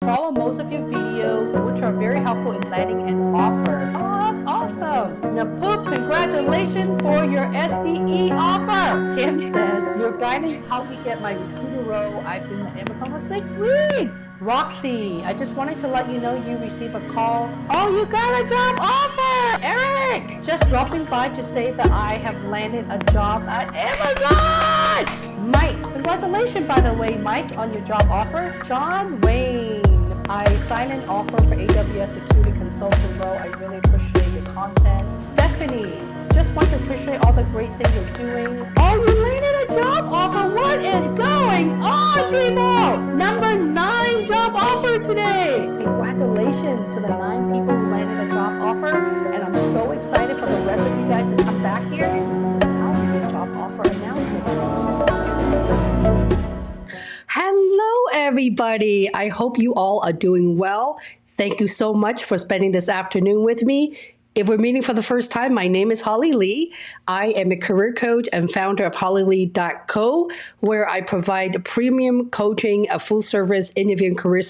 follow most of your videos, which are very helpful in landing an offer. Oh, that's awesome. Now, Poop, congratulations for your SDE offer. Kim says, your guidance helped me get my recruiter role. I've been at Amazon for 6 weeks. Roxy, I just wanted to let you know you received a call. Oh, you got a job offer! Eric! Just dropping by to say that I have landed a job at Amazon! Mike, congratulations by the way, Mike, on your job offer. John Wayne, I signed an offer for AWS Security Consultant role. I really appreciate your content. Stephanie, just want to appreciate all the great things you're doing. Oh, you landed a job offer! What is going on, people? Number 9 job offer today! Congratulations to the 9 people who landed a job offer, and I'm so excited for the rest of you guys to come back here and tell me your job offer announcement. Hello, everybody. I hope you all are doing well. Thank you so much for spending this afternoon with me. If we're meeting for the first time, my name is Holly Lee. I am a career coach and founder of hollylee.co, where I provide premium coaching, a full service interview and career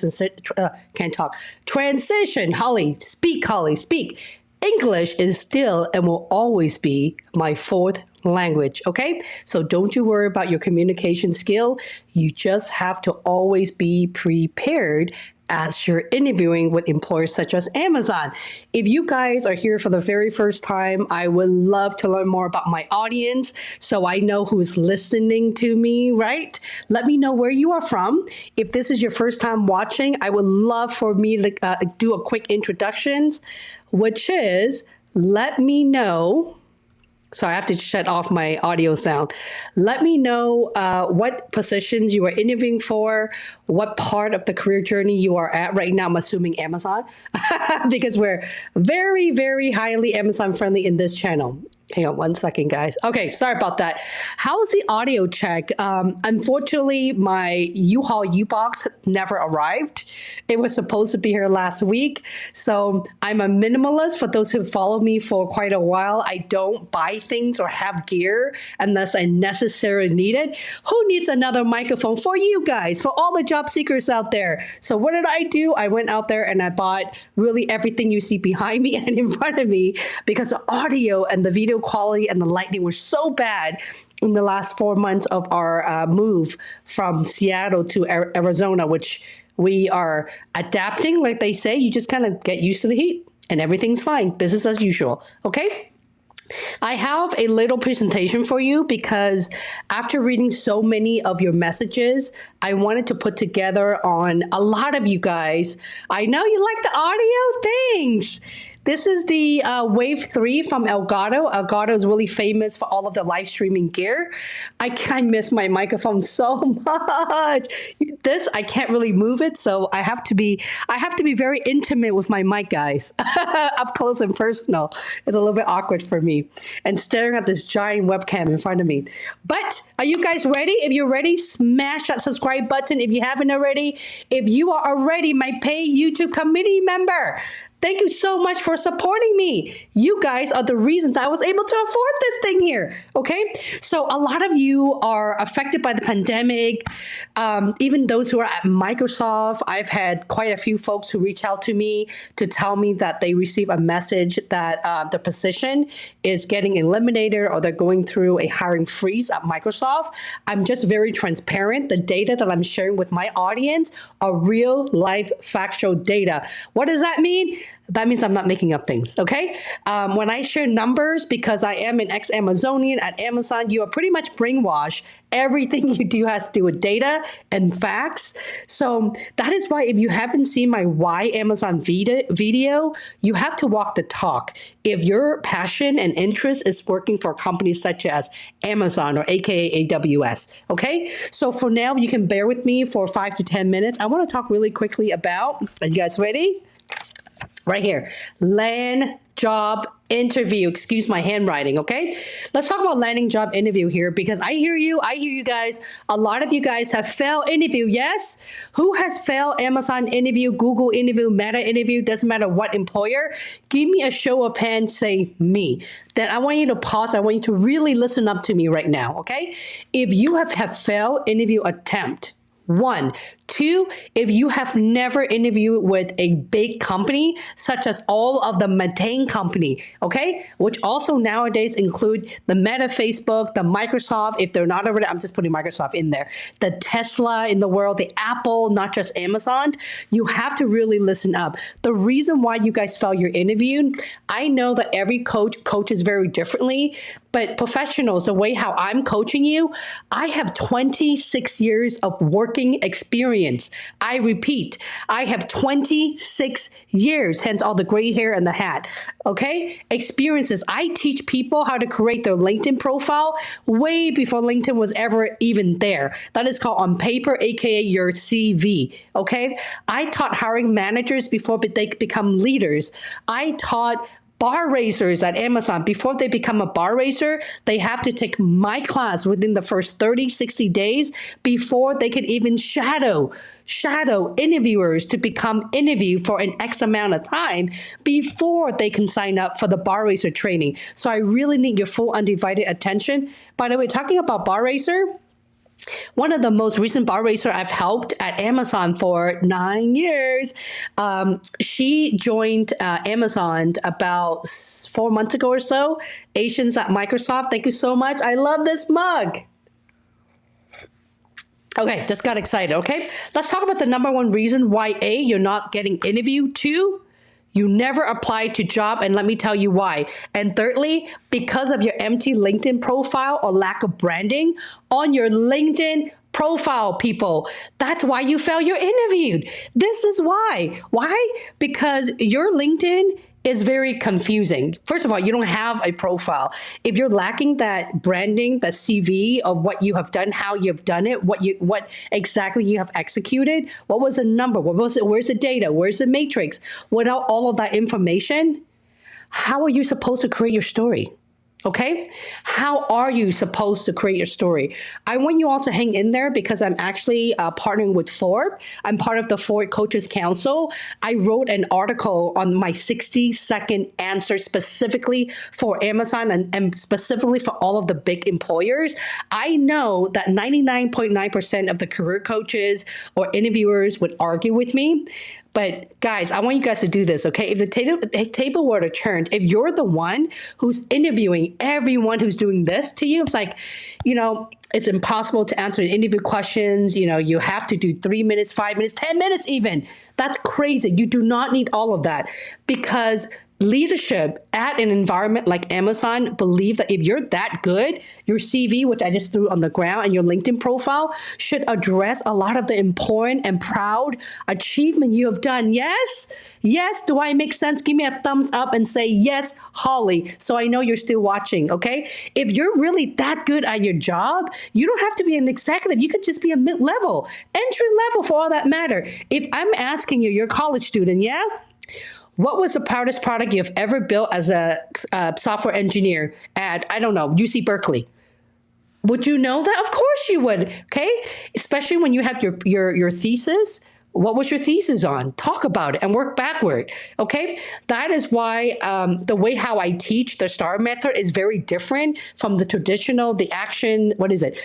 transition. Holly, speak. English is still and will always be my 4th language, okay? So don't you worry about your communication skill. You just have to always be prepared as you're interviewing with employers such as Amazon. If you guys are here for the very first time, I would love to learn more about my audience so I know who's listening to me, right? Let me know where you are from. If this is your first time watching, I would love for me to do a quick introductions, which is, let me know. So I have to shut off my audio sound. Let me know what positions you are interviewing for, what part of the career journey you are at right now. I'm assuming Amazon, because we're very, very highly Amazon friendly in this channel. Hang on one second, guys. Okay, sorry about that. How's the audio check? Unfortunately, my U-Haul U-Box never arrived. It was supposed to be here last week. So I'm a minimalist. For those who follow me for quite a while, I don't buy things or have gear unless I necessarily need it. Who needs another microphone? For you guys, for all the job seekers out there. So what did I do? I went out there and I bought really everything you see behind me and in front of me, because the audio and the video quality and the lighting were so bad in the last 4 months of our move from Seattle to Arizona, which we are adapting. Like they say, you just kind of get used to the heat and everything's fine. Business as usual. Okay. I have a little presentation for you because after reading so many of your messages, I wanted to put together on a lot of you guys. I know you like the audio. Thanks. This is the Wave 3 from Elgato. Elgato is really famous for all of the live streaming gear. I miss my microphone so much. This, I can't really move it, so I have to be very intimate with my mic, guys. Up close and personal. It's a little bit awkward for me. And staring at this giant webcam in front of me. But are you guys ready? If you're ready, smash that subscribe button if you haven't already. If you are already my paid YouTube community member, thank you so much for supporting me. You guys are the reason that I was able to afford this thing here, okay? So a lot of you are affected by the pandemic. Even those who are at Microsoft, I've had quite a few folks who reach out to me to tell me that they receive a message that the position is getting eliminated or they're going through a hiring freeze at Microsoft. I'm just very transparent. The data that I'm sharing with my audience are real life factual data. What does that mean? That means I'm not making up things, okay? When I share numbers, because I am an ex-Amazonian at Amazon, you are pretty much brainwashed. Everything you do has to do with data and facts. So that is why if you haven't seen my Why Amazon video, you have to walk the talk. If your passion and interest is working for companies such as Amazon or AKA AWS, okay? So for now, you can bear with me for 5 to 10 minutes. I want to talk really quickly about, are you guys ready? Right here, land job interview. Excuse my handwriting, okay? Let's talk about landing job interview here because I hear you guys. A lot of you guys have failed interview, yes? Who has failed Amazon interview, Google interview, Meta interview, doesn't matter what employer? Give me a show of hands, say me. Then I want you to pause. I want you to really listen up to me right now, okay? If you have failed interview attempt, One. Two, if you have never interviewed with a big company, such as all of the maintain company, okay, which also nowadays include the Meta, Facebook, the Microsoft, if they're not already, I'm just putting Microsoft in there, the Tesla in the world, the Apple, not just Amazon, you have to really listen up. The reason why you guys failed your interview, I know that every coach coaches very differently, but professionals, the way how I'm coaching you, I have 26 years of working experience. I repeat, I have 26 years, hence all the gray hair and the hat. Okay? Experiences. I teach people how to create their LinkedIn profile way before LinkedIn was ever even there. That is called on paper, aka your CV. Okay? I taught hiring managers before they become leaders. I taught bar raisers at Amazon. Before they become a bar raiser, they have to take my class within the first 30, 60 days before they can even shadow interviewers to become interviewed for an X amount of time before they can sign up for the bar raiser training. So I really need your full undivided attention. By the way, talking about bar raiser, one of the most recent bar raiser I've helped at Amazon for 9 years, she joined Amazon about 4 months ago or so. Asians at Microsoft, thank you so much. I love this mug. Okay, just got excited, okay? Let's talk about the number one reason why A, you're not getting interviewed. Two, you never applied to job, and let me tell you why. And thirdly, because of your empty LinkedIn profile or lack of branding on your LinkedIn profile, people. That's why you failed your interview. This is why. Why? Because your LinkedIn is very confusing. First of all, you don't have a profile. If you're lacking that branding, the CV of what you have done, how you've done it, what exactly you have executed, what was the number, what was it, where's the data, where's the matrix? Without all of that information, how are you supposed to create your story? Okay? How are you supposed to create your story? I want you all to hang in there because I'm actually partnering with Ford. I'm part of the Ford Coaches Council. I wrote an article on my 60-second answer specifically for Amazon and specifically for all of the big employers. I know that 99.9% of the career coaches or interviewers would argue with me. But guys, I want you guys to do this, okay? If the table were to turn, if you're the one who's interviewing everyone who's doing this to you, it's like, it's impossible to answer interview questions. You have to do 3 minutes, 5 minutes, 10 minutes even. That's crazy. You do not need all of that because leadership at an environment like Amazon believe that if you're that good, your CV, which I just threw on the ground, and your LinkedIn profile should address a lot of the important and proud achievement you have done. Yes? Yes. Do I make sense? Give me a thumbs up and say, yes, Holly. So I know you're still watching, okay? If you're really that good at your job, you don't have to be an executive. You could just be a mid-level, entry level for all that matter. If I'm asking you, you're a college student, yeah? What was the proudest product you've ever built as a software engineer at, I don't know, UC Berkeley? Would you know that? Of course you would, okay? Especially when you have your thesis. What was your thesis on? Talk about it and work backward, okay? That is why the way how I teach the STAR method is very different from the traditional, the action,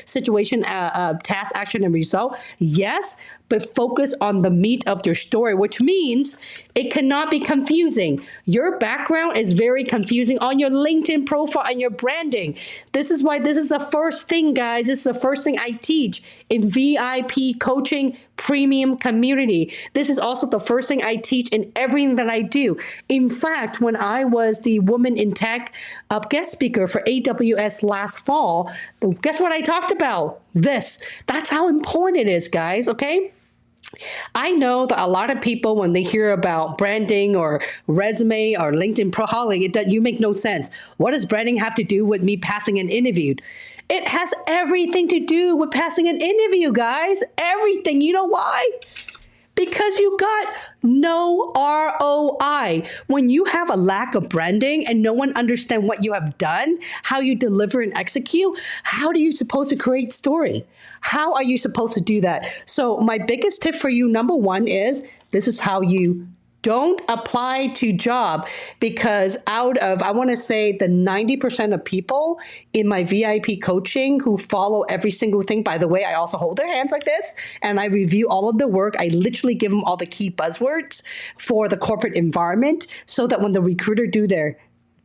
situation, task, action, and result. Yes, but focus on the meat of your story, which means it cannot be confusing. Your background is very confusing on your LinkedIn profile and your branding. This is why this is the first thing, guys. This is the first thing I teach in VIP coaching premium community. This is also the first thing I teach in everything that I do. In fact, when I was the Woman in Tech guest speaker for AWS last fall, guess what I talked about? This. That's how important it is, guys, okay? I know that a lot of people, when they hear about branding or resume or LinkedIn profiling, that you make no sense. What does branding have to do with me passing an interview? It has everything to do with passing an interview, guys. Everything. You know why? Because you got no ROI. When you have a lack of branding and no one understands what you have done, how you deliver and execute, how are you supposed to create story? How are you supposed to do that? So my biggest tip for you, number one, is this is how you Don't apply to job, because out of, I want to say, the 90% of people in my VIP coaching who follow every single thing, by the way, I also hold their hands like this and I review all of the work. I literally give them all the key buzzwords for the corporate environment so that when the recruiter do their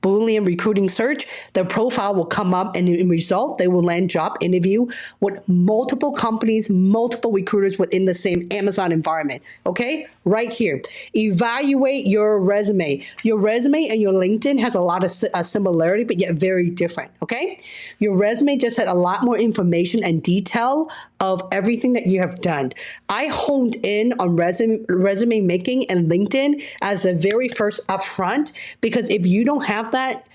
Boolean recruiting search, their profile will come up, and in result, they will land job interview with multiple companies, multiple recruiters within the same Amazon environment. Okay, right here. Evaluate your resume. Your resume and your LinkedIn has a lot of similarity, but yet very different. Okay, your resume just had a lot more information and detail of everything that you have done. I honed in on resume making and LinkedIn as the very first upfront, because if you don't have that,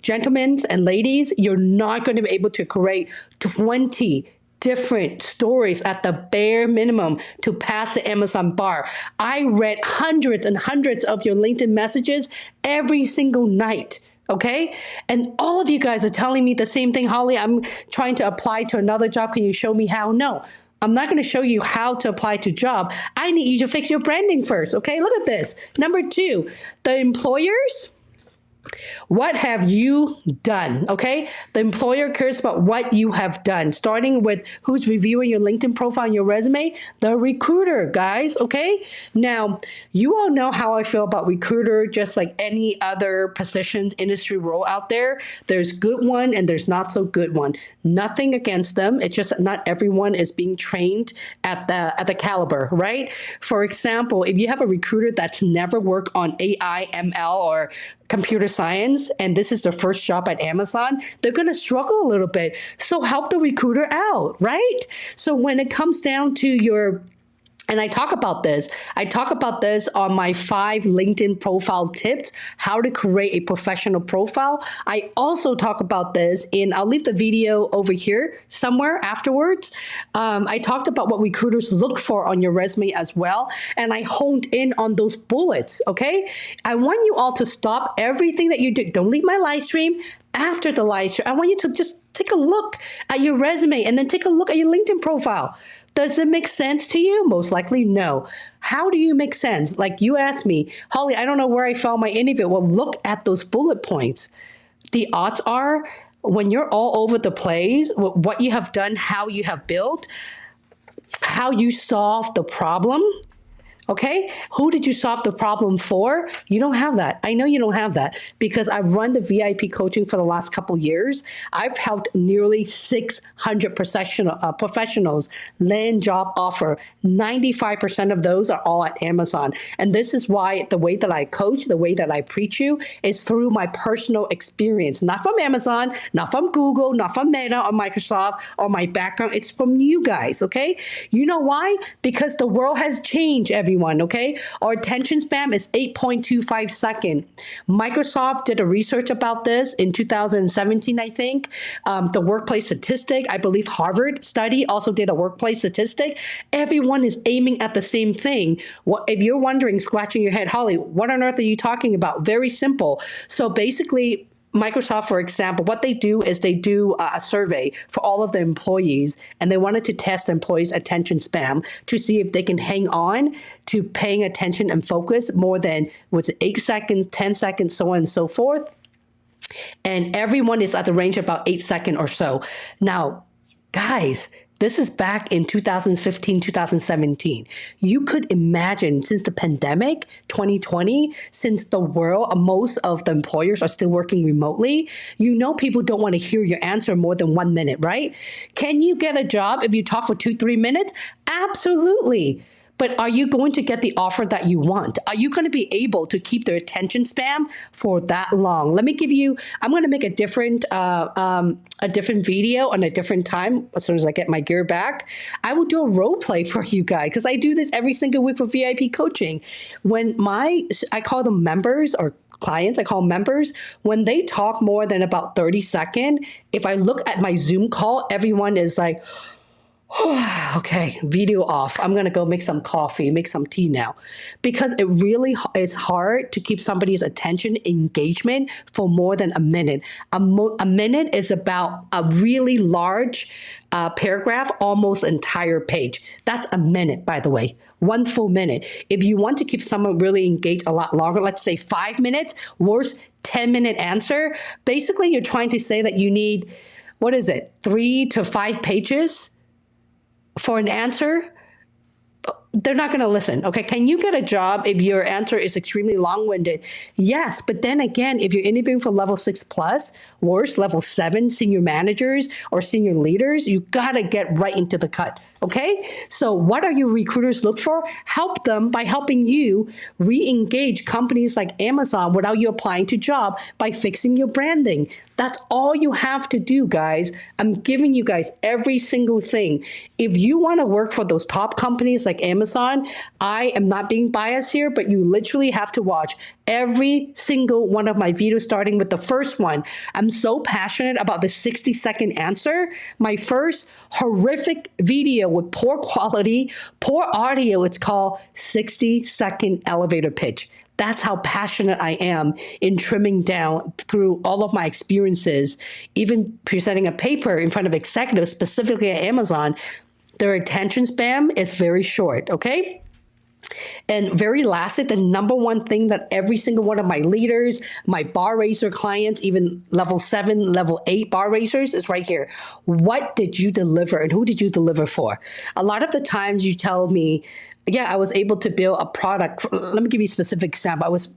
gentlemen and ladies, you're not going to be able to create 20 different stories at the bare minimum to pass the Amazon bar. I read hundreds and hundreds of your LinkedIn messages every single night. Okay. And all of you guys are telling me the same thing. Holly, I'm trying to apply to another job. Can you show me how? No, I'm not going to show you how to apply to job. I need you to fix your branding first. Okay. Look at this. Number 2, the employers. What have you done? Okay. The employer cares about what you have done, starting with who's reviewing your LinkedIn profile and your resume, the recruiter, guys. Okay. Now, you all know how I feel about recruiter, just like any other positions, industry role out there. There's good one and there's not so good one. Nothing against them. It's just that not everyone is being trained at the caliber, right? For example, if you have a recruiter that's never worked on AI, ML, or computer science, and this is their first job at Amazon, they're going to struggle a little bit. So help the recruiter out, right? So when it comes down to your, and I talk about this on my 5 LinkedIn profile tips, how to create a professional profile. I also talk about this I'll leave the video over here somewhere afterwards. I talked about what recruiters look for on your resume as well. And I honed in on those bullets, okay? I want you all to stop everything that you do. Don't leave my live stream. After the live stream, I want you to just take a look at your resume and then take a look at your LinkedIn profile. Does it make sense to you? Most likely, no. How do you make sense? Like you asked me, Holly, I don't know where I found my interview. Well, look at those bullet points. The odds are, when you're all over the place, what you have done, how you have built, how you solve the problem, okay? Who did you solve the problem for? You don't have that. I know you don't have that because I've run the VIP coaching for the last couple years. I've helped nearly 600 professionals land job offer. 95% of those are all at Amazon. And this is why the way that I coach, the way that I preach you is through my personal experience, not from Amazon, not from Google, not from Meta or Microsoft or my background. It's from you guys, okay? You know why? Because the world has changed, everyone. Okay, our attention span is 8.25 seconds. Microsoft did a research about this in 2017, I think. The workplace statistic, I believe Harvard study also did a workplace statistic. Everyone is aiming at the same thing. If you're wondering, scratching your head, Holly, what on earth are you talking about? Very simple. So basically, Microsoft, for example, what they do is they do a survey for all of the employees, and they wanted to test employees' attention span to see if they can hang on to paying attention and focus more than 8 seconds, 10 seconds, so on and so forth. And everyone is at the range of about 8 seconds or so. Now, guys, this is back in 2015, 2017. You could imagine, since the pandemic, 2020, since the world, most of the employers are still working remotely, you know people don't want to hear your answer more than 1 minute, right? Can you get a job if you talk for 2-3 minutes? Absolutely. But are you going to get the offer that you want? Are you going to be able to keep their attention span for that long? Let me give you, I'm going to make a different video on a different time as soon as I get my gear back. I will do a role play for you guys because I do this every single week for VIP coaching. When I call them members or clients, I call members, when they talk more than about 30 seconds, if I look at my Zoom call, everyone is like, okay, video off. I'm going to go make some coffee, make some tea now. Because it's hard to keep somebody's attention engagement for more than a minute. A minute is about a really large paragraph, almost entire page. That's a minute, by the way. 1 full minute. If you want to keep someone really engaged a lot longer, let's say 5 minutes, worst 10-minute answer. Basically, you're trying to say that you need, 3 to 5 pages for an answer? They're not going to listen. Okay. Can you get a job if your answer is extremely long-winded? Yes. But then again, if you're interviewing for level 6+, worse, level 7, senior managers or senior leaders, you got to get right into the cut. Okay. So what are your recruiters look for? Help them by helping you re-engage companies like Amazon without you applying to job by fixing your branding. That's all you have to do, guys. I'm giving you guys every single thing. If you want to work for those top companies like Amazon, I am not being biased here, but you literally have to watch every single one of my videos, starting with the first one. I'm so passionate about the 60-second answer. My first horrific video with poor quality, poor audio, it's called 60-second elevator pitch. That's how passionate I am in trimming down through all of my experiences, even presenting a paper in front of executives, specifically at Amazon. Their attention span is very short, okay? And very lastly, the number one thing that every single one of my leaders, my bar raiser clients, even level 7, level 8 bar raisers is right here. What did you deliver and who did you deliver for? A lot of the times you tell me, yeah, I was able to build a product. Let me give you a specific example. I was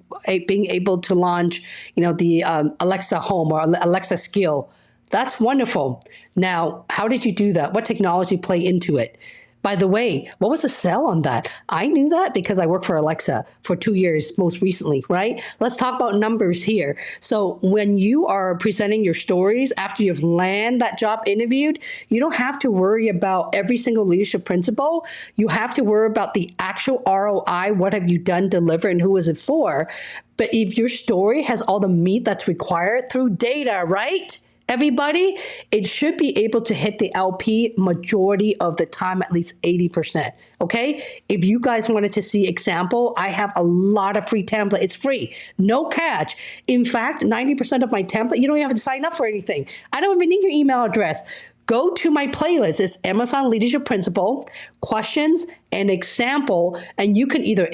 being able to launch, the Alexa Home or Alexa Skill. That's wonderful. Now, how did you do that? What technology play into it? By the way, what was the sell on that? I knew that because I worked for Alexa for 2 years most recently, right? Let's talk about numbers here. So when you are presenting your stories after you've landed that job interviewed, you don't have to worry about every single leadership principle. You have to worry about the actual ROI. What have you done, delivered, and who is it for? But if your story has all the meat that's required through data, right? Everybody, it should be able to hit the LP majority of the time, at least 80%. Okay. If you guys wanted to see example, I have a lot of free template. It's free, no catch. In fact, 90% of my template, you don't even have to sign up for anything. I don't even need your email address. Go to my playlist. It's Amazon Leadership Principle, questions, and example. And you can either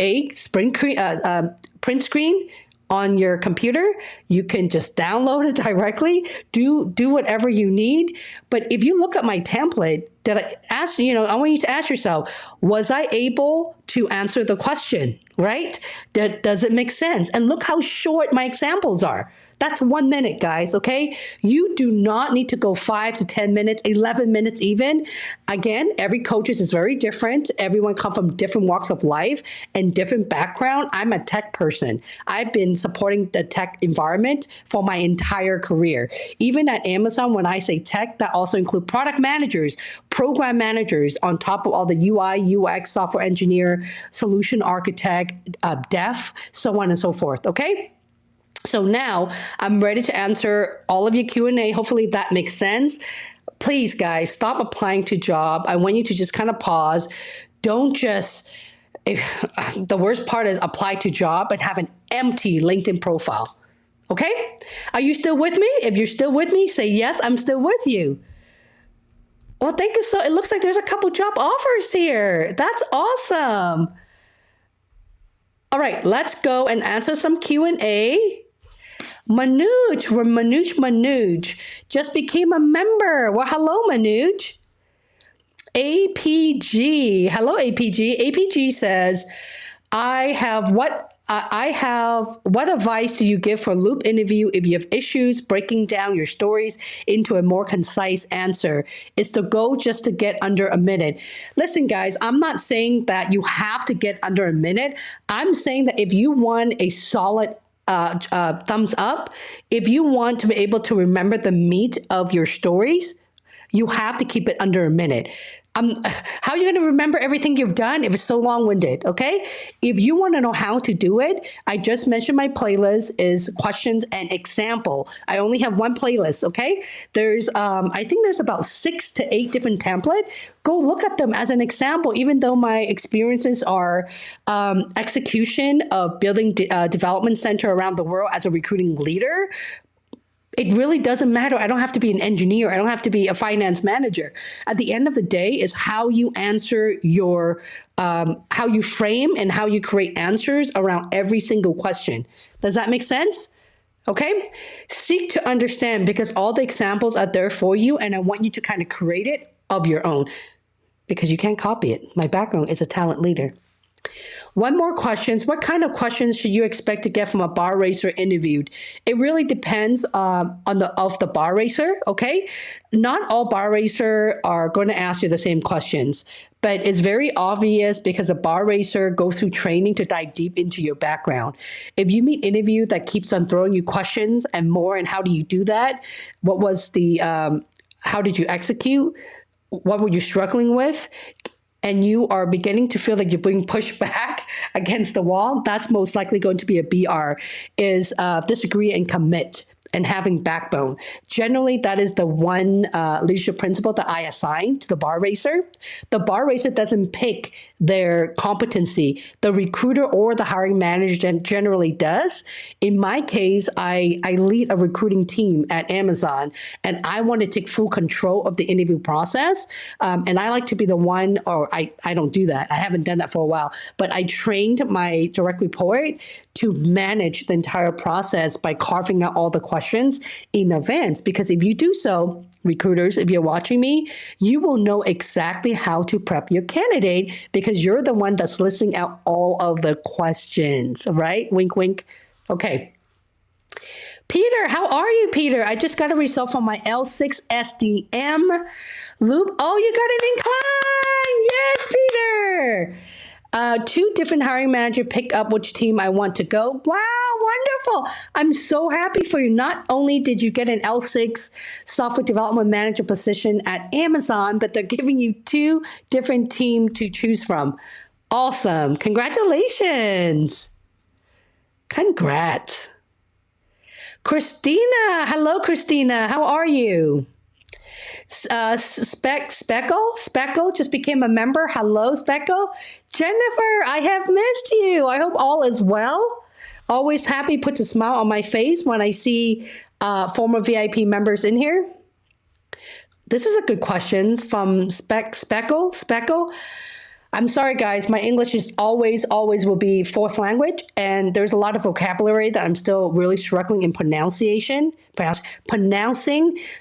print screen on your computer, you can just download it directly, do whatever you need. But if you look at my template, did I ask, I want you to ask yourself, was I able to answer the question, right? Does it make sense? And look how short my examples are. That's 1 minute, guys, okay? You do not need to go 5 to 10 minutes, 11 minutes even. Again, every coach is very different. Everyone comes from different walks of life and different background. I'm a tech person. I've been supporting the tech environment for my entire career. Even at Amazon, when I say tech, that also includes product managers, program managers, on top of all the UI, UX, software engineer, solution architect, dev, so on and so forth, okay? So now I'm ready to answer all of your Q&A. Hopefully that makes sense. Please, guys, stop applying to job. I want you to just kind of pause. Don't just, the worst part is apply to job and have an empty LinkedIn profile. Okay? Are you still with me? If you're still with me, say yes, I'm still with you. Well, thank you. So it looks like there's a couple job offers here. That's awesome. All right, let's go and answer some Q&A. Manoj just became a member. Well, hello, Manoj. APG. Hello, APG. APG says, what advice do you give for loop interview if you have issues breaking down your stories into a more concise answer? It's the goal just to get under a minute. Listen, guys, I'm not saying that you have to get under a minute. I'm saying that if you want a solid thumbs up, if you want to be able to remember the meat of your stories, you have to keep it under a minute. How are you going to remember everything you've done if it's so long-winded, okay? If you want to know how to do it, I just mentioned my playlist is questions and example. I only have one playlist, okay? There's, I think there's about 6 to 8 different templates. Go look at them as an example, even though my experiences are execution of building development center around the world as a recruiting leader. It really doesn't matter. I don't have to be an engineer. I don't have to be a finance manager. At the end of the day, is how you answer your, how you frame and how you create answers around every single question. Does that make sense? Okay. Seek to understand, because all the examples are there for you, and I want you to kind of create it of your own, because you can't copy it. My background is a talent leader. One more questions. What kind of questions should you expect to get from a bar racer interviewed? It really depends on the bar racer, okay? Not all bar racer are going to ask you the same questions, but it's very obvious because a bar racer go through training to dive deep into your background. If you meet interview that keeps on throwing you questions and more, and how do you do that? What was the, how did you execute? What were you struggling with? And you are beginning to feel like you're being pushed back against the wall, that's most likely going to be a BR, is disagree and commit and having backbone. Generally, that is the one leadership principle that I assign to the bar racer. The bar racer doesn't pick their competency. The recruiter or the hiring manager generally does. In my case, I lead a recruiting team at Amazon, and I want to take full control of the interview process. And I like to be the one, or I don't do that. I haven't done that for a while, but I trained my direct report to manage the entire process by carving out all the questions in advance. Because if you do so, recruiters, if you're watching me, you will know exactly how to prep your candidate, because you're the one that's listing out all of the questions, right? Wink, wink. Okay. Peter, how are you, Peter? I just got a result from my L6 SDM loop. Oh, you got an incline. Yes, Peter. 2 different hiring manager pick up which team I want to go. Wow, wonderful. I'm so happy for you. Not only did you get an L6 software development manager position at Amazon, but they're giving you 2 different teams to choose from. Awesome. Congratulations. Congrats. Christina. Hello, Christina. How are you? Speckle just became a member. Hello, Speckle. Jennifer, I have missed you. I hope all is well. Always happy, puts a smile on my face when I see former VIP members in here. This is a good question from Speckle. I'm sorry, guys. My English is always will be 4th language, and there's a lot of vocabulary that I'm still really struggling in pronouncing.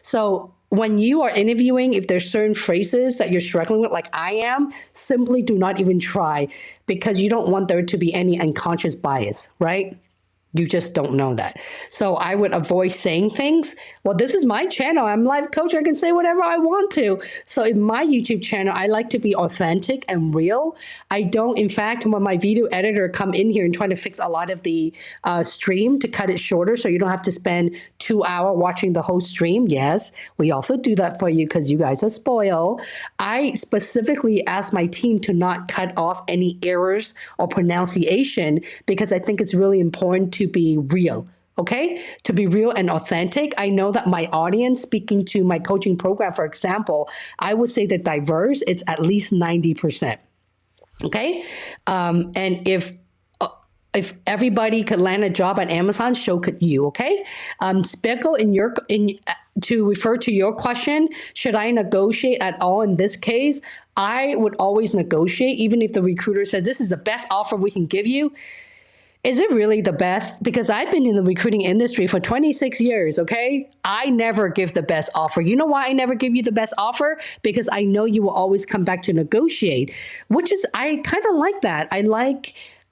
So when you are interviewing, if there's certain phrases that you're struggling with, like I am, simply do not even try, because you don't want there to be any unconscious bias, right? You just don't know that. So I would avoid saying things. Well, this is my channel. I'm a life coach. I can say whatever I want to. So in my YouTube channel, I like to be authentic and real. I don't, in fact, when my video editor come in here and try to fix a lot of the stream to cut it shorter so you don't have to spend 2 hours watching the whole stream. Yes, we also do that for you because you guys are spoiled. I specifically ask my team to not cut off any errors or pronunciation, because I think it's really important to be real, okay? To be real and authentic. I know that my audience, speaking to my coaching program, for example, I would say that diverse, it's at least 90%, okay? And if everybody could land a job at Amazon, so could you, okay? Speckle, to refer to your question, should I negotiate at all in this case? I would always negotiate, even if the recruiter says, this is the best offer we can give you. Is it really the best? Because I've been in the recruiting industry for 26 years, okay? I never give the best offer. You know why I never give you the best offer? Because I know you will always come back to negotiate, which is, I kind of like that.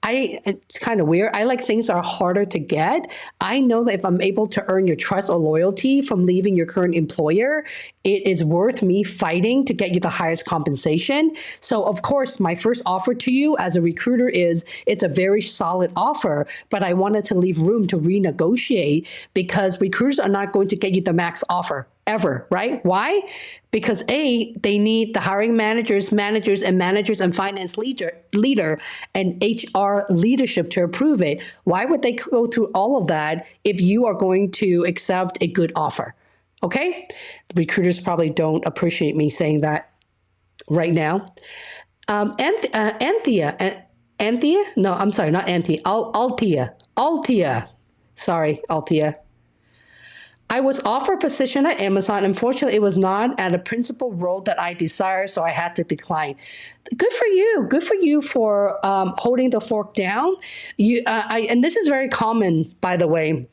It's kind of weird. I like things that are harder to get. I know that if I'm able to earn your trust or loyalty from leaving your current employer, it is worth me fighting to get you the highest compensation. So of course, my first offer to you as a recruiter is, it's a very solid offer, but I wanted to leave room to renegotiate, because recruiters are not going to get you the max offer ever, right? Why? Because A, they need the hiring managers and finance leader and HR leadership to approve it. Why would they go through all of that if you are going to accept a good offer? Okay? The recruiters probably don't appreciate me saying that right now. Anthea? No, I'm sorry, not Anthea. Altia. Sorry, Altia. I was offered a position at Amazon. Unfortunately, it was not at a principal role that I desire, so I had to decline. Good for you. Good for you for holding the fork down. And this is very common, by the way.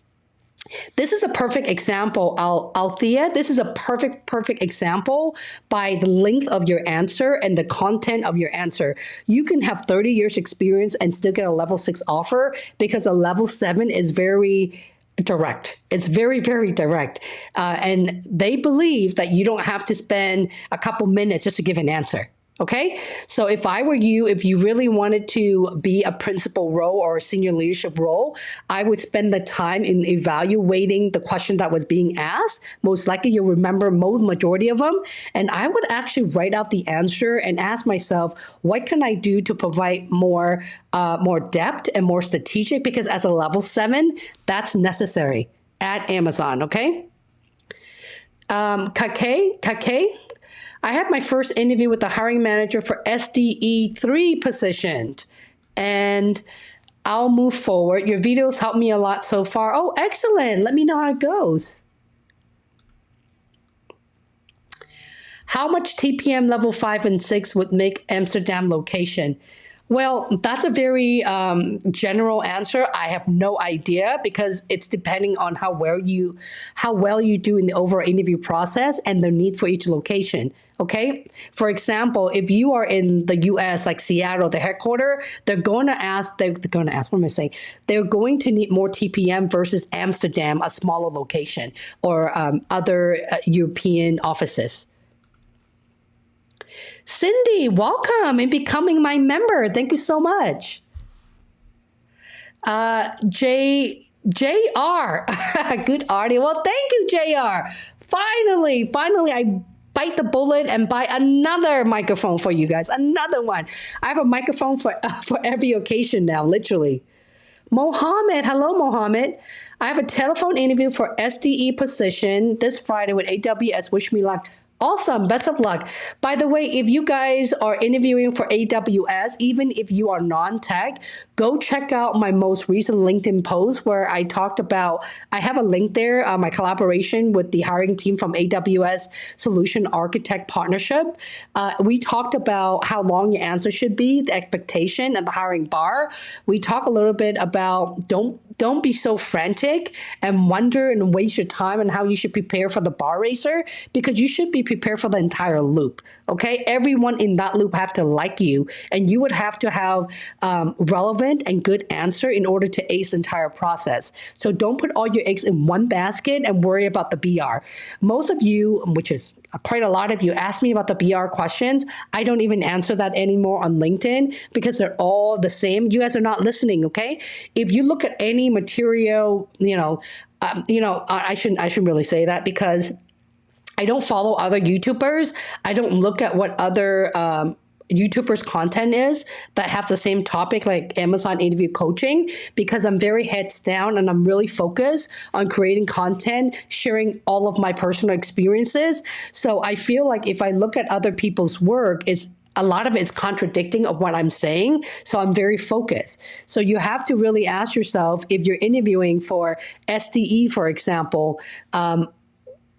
This is a perfect example, Althea. This is a perfect example by the length of your answer and the content of your answer. You can have 30 years experience and still get a level 6 offer because a level 7 is very direct. It's very, very direct. And they believe that you don't have to spend a couple minutes just to give an answer. Okay, so if I were you, if you really wanted to be a principal role or a senior leadership role, I would spend the time in evaluating the question that was being asked. Most likely you'll remember most majority of them. And I would actually write out the answer and ask myself, what can I do to provide more depth and more strategic? Because as a level 7, that's necessary at Amazon, okay? Kake, I had my first interview with the hiring manager for SDE 3 position, and I'll move forward. Your videos helped me a lot so far. Oh, excellent. Let me know how it goes. How much TPM level 5 and 6 would make Amsterdam location? Well, that's a very general answer. I have no idea because it's depending on how well you do in the overall interview process and the need for each location. Okay. For example, if you are in the U.S., like Seattle, the headquarters, they're going to ask. What am I saying? They're going to need more TPM versus Amsterdam, a smaller location, or other European offices. Cindy, welcome and becoming my member. Thank you so much. JR, good audio. Well, thank you, JR. Finally, I bite the bullet and buy another microphone for you guys. Another one. I have a microphone for every occasion now, literally. Mohammed, hello, Mohammed. I have a telephone interview for SDE position this Friday with AWS. Wish me luck. Awesome. Best of luck. By the way, if you guys are interviewing for AWS, even if you are non-tech, go check out my most recent LinkedIn post where I talked about, I have a link there, my collaboration with the hiring team from AWS Solution Architect Partnership. We talked about how long your answer should be, the expectation and the hiring bar. We talk a little bit about don't be so frantic and wonder and waste your time and how you should prepare for the bar racer, because you should be prepared for the entire loop. Okay, everyone in that loop have to like you, and you would have to have relevant and good answer in order to ace the entire process. So don't put all your eggs in one basket and worry about the BR. Most of you, which is quite a lot of you, ask me about the BR questions. I don't even answer that anymore on LinkedIn because they're all the same. You guys are not listening, okay? If you look at any material, I shouldn't really say that because I don't follow other YouTubers. I don't look at what other YouTubers' content is that have the same topic like Amazon interview coaching, because I'm very heads down and I'm really focused on creating content, sharing all of my personal experiences. So I feel like if I look at other people's work, a lot of it's contradicting of what I'm saying. So I'm very focused. So you have to really ask yourself, if you're interviewing for SDE, for example,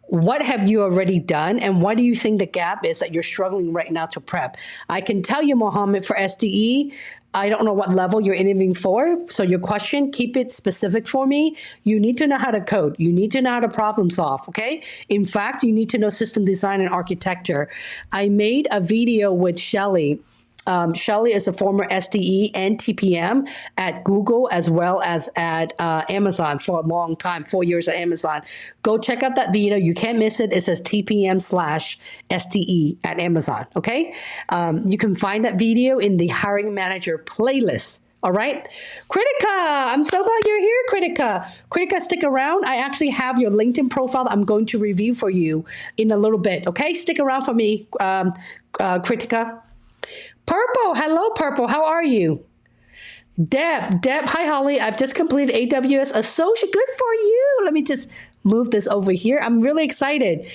what have you already done? And what do you think the gap is that you're struggling right now to prep? I can tell you, Mohammed, for SDE, I don't know what level you're interviewing for. So your question, keep it specific for me. You need to know how to code. You need to know how to problem solve, okay? In fact, you need to know system design and architecture. I made a video with Shelly. Shelly is a former SDE and TPM at Google as well as at Amazon for a long time, 4 years at Amazon. Go check out that video. You can't miss it. It says TPM/SDE at Amazon, okay? You can find that video in the hiring manager playlist. All right. Kritika, I'm so glad you're here, Kritika. Kritika, stick around. I actually have your LinkedIn profile that I'm going to review for you in a little bit, okay? Stick around for me, Kritika. Purple, hello, Purple. How are you? Deb, hi, Holly. I've just completed AWS Associate. Good for you. Let me just move this over here. I'm really excited.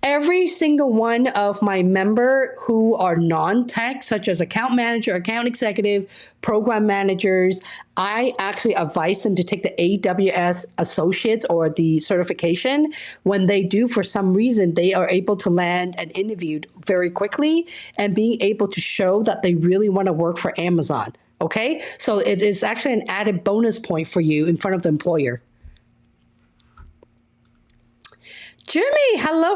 every single one of my member who are non-tech, such as account manager, account executive, program managers, I actually advise them to take the AWS Associates or the certification. When they do, for some reason, they are able to land an interview very quickly and being able to show that they really want to work for Amazon. Okay, so it is actually an added bonus point for you in front of the employer. Jimmy, hello,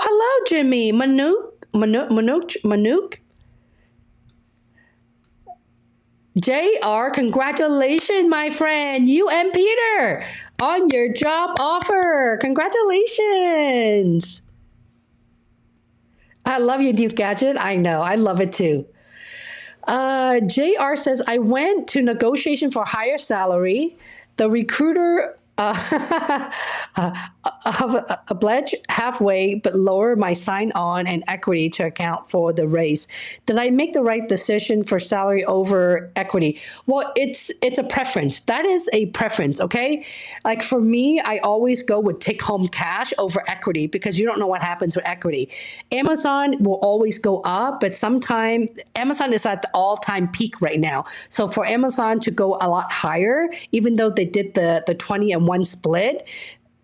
Jimmy. Manuk. JR, congratulations, my friend. You and Peter on your job offer. Congratulations. I love your Duke Gadget. I know. I love it too. JR says, I went to negotiation for higher salary. The recruiter pledge halfway, but lower my sign-on and equity to account for the raise. Did I make the right decision for salary over equity? Well, it's a preference. That is a preference, okay? Like for me, I always go with take-home cash over equity because you don't know what happens with equity. Amazon will always go up, but sometimes Amazon is at the all-time peak right now. So for Amazon to go a lot higher, even though they did the 20 and 1 split,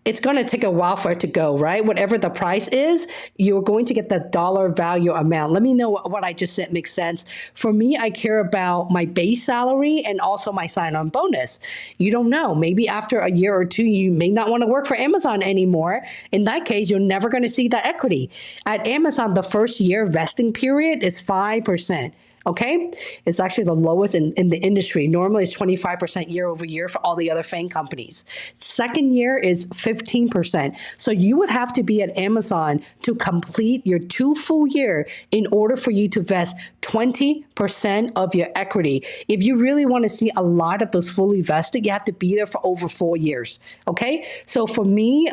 it's going to take a while for it to go, right? Whatever the price is, you're going to get the dollar value amount. Let me know what I just said makes sense. For me, I care about my base salary and also my sign-on bonus. You don't know. Maybe after a year or two, you may not want to work for Amazon anymore. In that case, you're never going to see that equity. At Amazon, the first year vesting period is 5%. Okay, it's actually the lowest in the industry. Normally it's 25% year over year for all the other FANG companies. Second year is 15%. So you would have to be at Amazon to complete your 2 full year in order for you to vest 20% of your equity. If you really want to see a lot of those fully vested, you have to be there for over 4 years. Okay, so for me,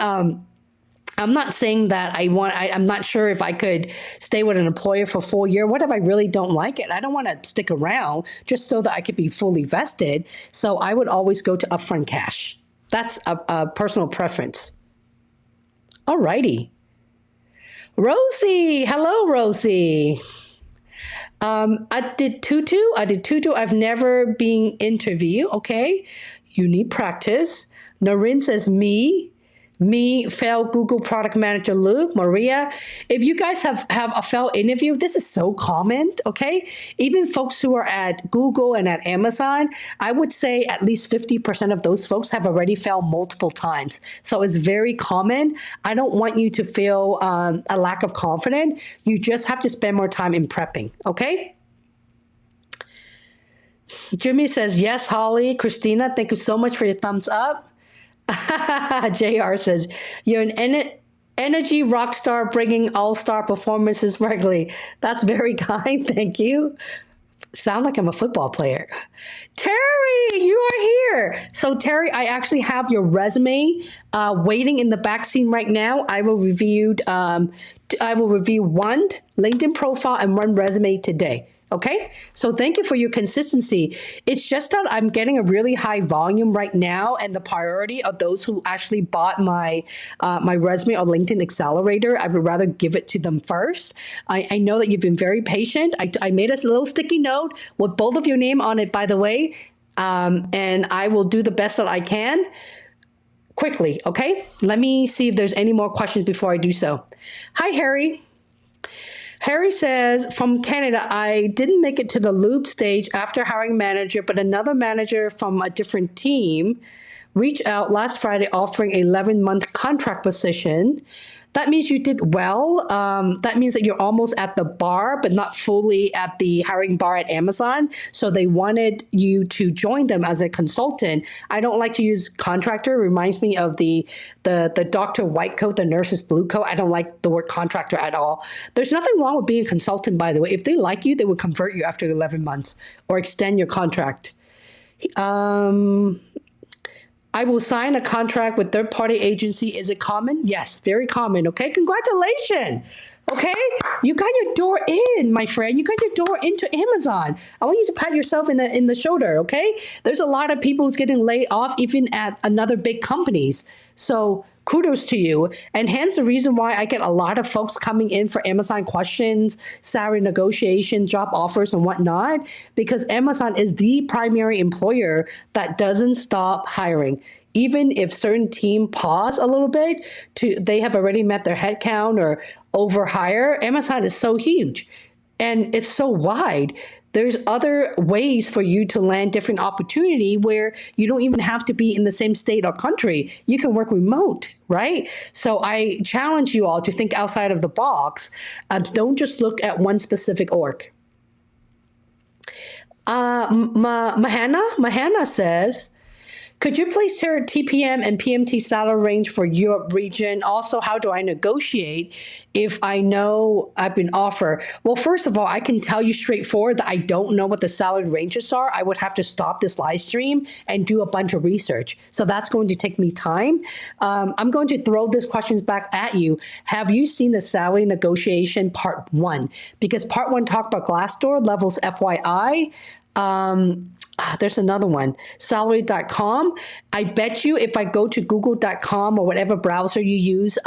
I'm not saying that I'm not sure if I could stay with an employer for 4 years. What if I really don't like it? I don't want to stick around just so that I could be fully vested. So I would always go to upfront cash. That's a personal preference. All righty. Rosie. Hello, Rosie. I did tutu. I've never been interviewed. Okay. You need practice. Noreen says me failed Google product manager loop. Maria, if you guys have a failed interview, this is so common, okay? Even folks who are at Google and at Amazon, I would say at least 50% of those folks have already failed multiple times. So it's very common. I don't want you to feel a lack of confidence. You just have to spend more time in prepping, okay? Jimmy says, yes, Holly. Christina, thank you so much for your thumbs up. JR says, you're an energy rock star bringing all-star performances regularly. That's very kind. Thank you. Sound like I'm a football player. Terry, you are here. So Terry, I actually have your resume waiting in the back scene right now. I will review one LinkedIn profile and one resume today. Okay, so thank you for your consistency. It's just that I'm getting a really high volume right now, and the priority of those who actually bought my my resume or LinkedIn Accelerator, I would rather give it to them first. I know that you've been very patient. I made us a little sticky note with both of your name on it, by the way, and I will do the best that I can quickly. Okay, let me see if there's any more questions before I do so. Hi, Harry. Harry says, from Canada, I didn't make it to the loop stage after hiring manager, but another manager from a different team reached out last Friday offering an 11-month contract position. That means you did well. That means that you're almost at the bar, but not fully at the hiring bar at Amazon. So they wanted you to join them as a consultant. I don't like to use contractor. It reminds me of the doctor white coat, the nurse's blue coat. I don't like the word contractor at all. There's nothing wrong with being a consultant, by the way. If they like you, they will convert you after 11 months or extend your contract. I will sign a contract with third-party agency. Is it common? Yes, very common. Okay, congratulations. Okay, you got your door in, my friend. You got your door into Amazon. I want you to pat yourself in the shoulder. Okay, there's a lot of people who's getting laid off even at another big companies. So kudos to you. And hence the reason why I get a lot of folks coming in for Amazon questions, salary negotiation, job offers, and whatnot, because Amazon is the primary employer that doesn't stop hiring. Even if certain team pause a little bit, they have already met their headcount or overhire, Amazon is so huge and it's so wide. There's other ways for you to land different opportunity where you don't even have to be in the same state or country. You can work remote, right? So I challenge you all to think outside of the box. Don't just look at one specific org. Mahana says, could you please share TPM and PMT salary range for Europe region? Also, how do I negotiate if I know I've been offered? Well, first of all, I can tell you straightforward that I don't know what the salary ranges are. I would have to stop this live stream and do a bunch of research. So that's going to take me time. I'm going to throw these questions back at you. Have you seen the salary negotiation part 1? Because part 1 talked about Glassdoor, levels FYI. There's another one, salary.com. I bet you if I go to google.com or whatever browser you use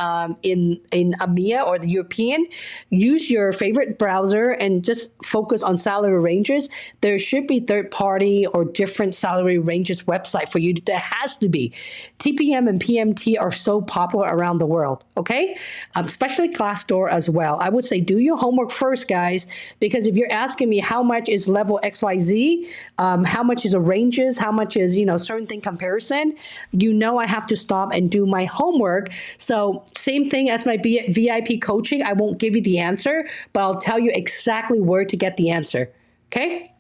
in EMEA or the European, use your favorite browser and just focus on salary ranges. There should be third-party or different salary ranges website for you. There has to be. TPM and PMT are so popular around the world, okay? Especially Glassdoor as well. I would say do your homework first, guys, because if you're asking me how much is level XYZ, how much is the ranges, how much is, certain thing comparison, I have to stop and do my homework. So same thing as my VIP coaching. I won't give you the answer, but I'll tell you exactly where to get the answer. Okay?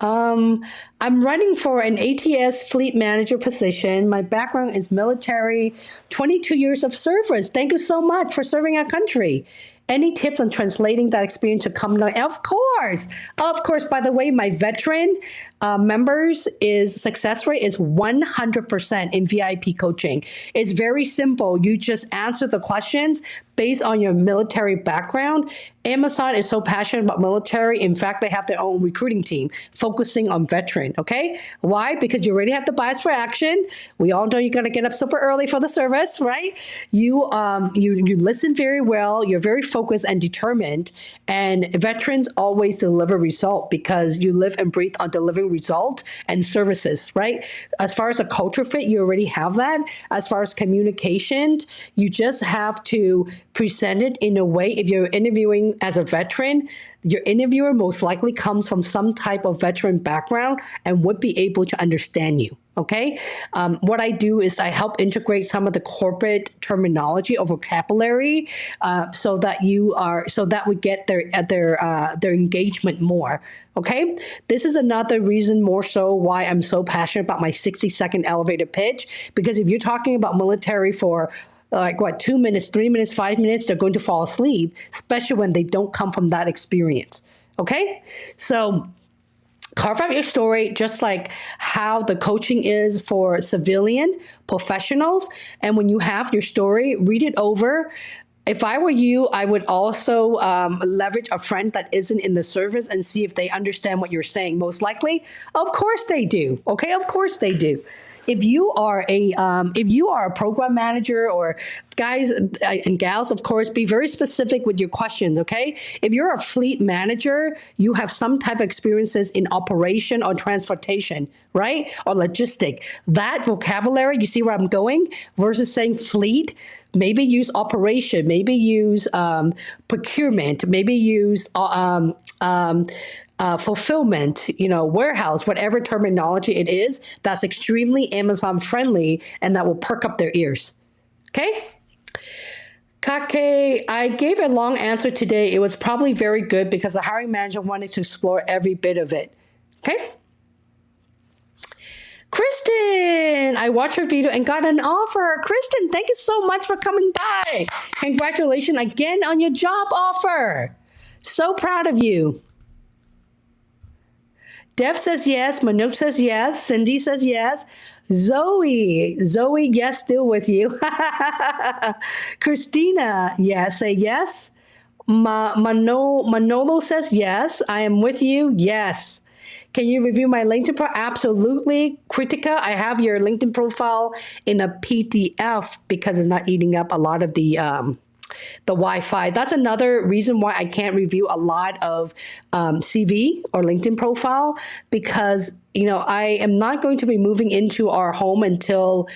I'm running for an ATS fleet manager position. My background is military, 22 years of service. Thank you so much for serving our country. Any tips on translating that experience to common? Of course. By the way, my veteran members success rate is 100% in VIP coaching. It's very simple. You just answer the questions based on your military background. Amazon is so passionate about military. In fact, they have their own recruiting team focusing on veteran, okay? Why? Because you already have the bias for action. We all know you got to get up super early for the service, right? You listen very well. You're very focused and determined. And veterans always deliver result because you live and breathe on delivering result and services, right? As far as a culture fit, you already have that. As far as communication, you just have to present it in a way. If you're interviewing as a veteran, your interviewer most likely comes from some type of veteran background and would be able to understand you. Okay. What I do is I help integrate some of the corporate terminology or vocabulary so that we get their engagement more. Okay. This is another reason more so why I'm so passionate about my 60-second elevator pitch, because if you're talking about military for 2 minutes, 3 minutes, 5 minutes, they're going to fall asleep, especially when they don't come from that experience. Okay. So carve out your story, just like how the coaching is for civilian professionals. And when you have your story, read it over. If I were you, I would also leverage a friend that isn't in the service and see if they understand what you're saying. Most likely, of course they do. Okay, of course they do. If you are a program manager, or guys and gals, of course, be very specific with your questions, okay? If you're a fleet manager, you have some type of experiences in operation or transportation, right? Or logistic. That vocabulary, you see where I'm going? Versus saying fleet, maybe use operation, maybe use procurement, maybe use fulfillment, warehouse, whatever terminology it is, that's extremely Amazon friendly and that will perk up their ears. Okay? Kake, I gave a long answer today. It was probably very good because the hiring manager wanted to explore every bit of it. Okay? Kristen, I watched her video and got an offer. Kristen, thank you so much for coming by. Congratulations again on your job offer. So proud of you. Dev says yes. Manoj says yes. Cindy says yes. Zoe, yes, still with you. Christina, yes, say yes. Manolo says yes. I am with you. Yes. Can you review my LinkedIn profile? Absolutely. Kritika, I have your LinkedIn profile in a PDF because it's not eating up a lot of the Wi-Fi. That's another reason why I can't review a lot of CV or LinkedIn profile, because I am not going to be moving into our home until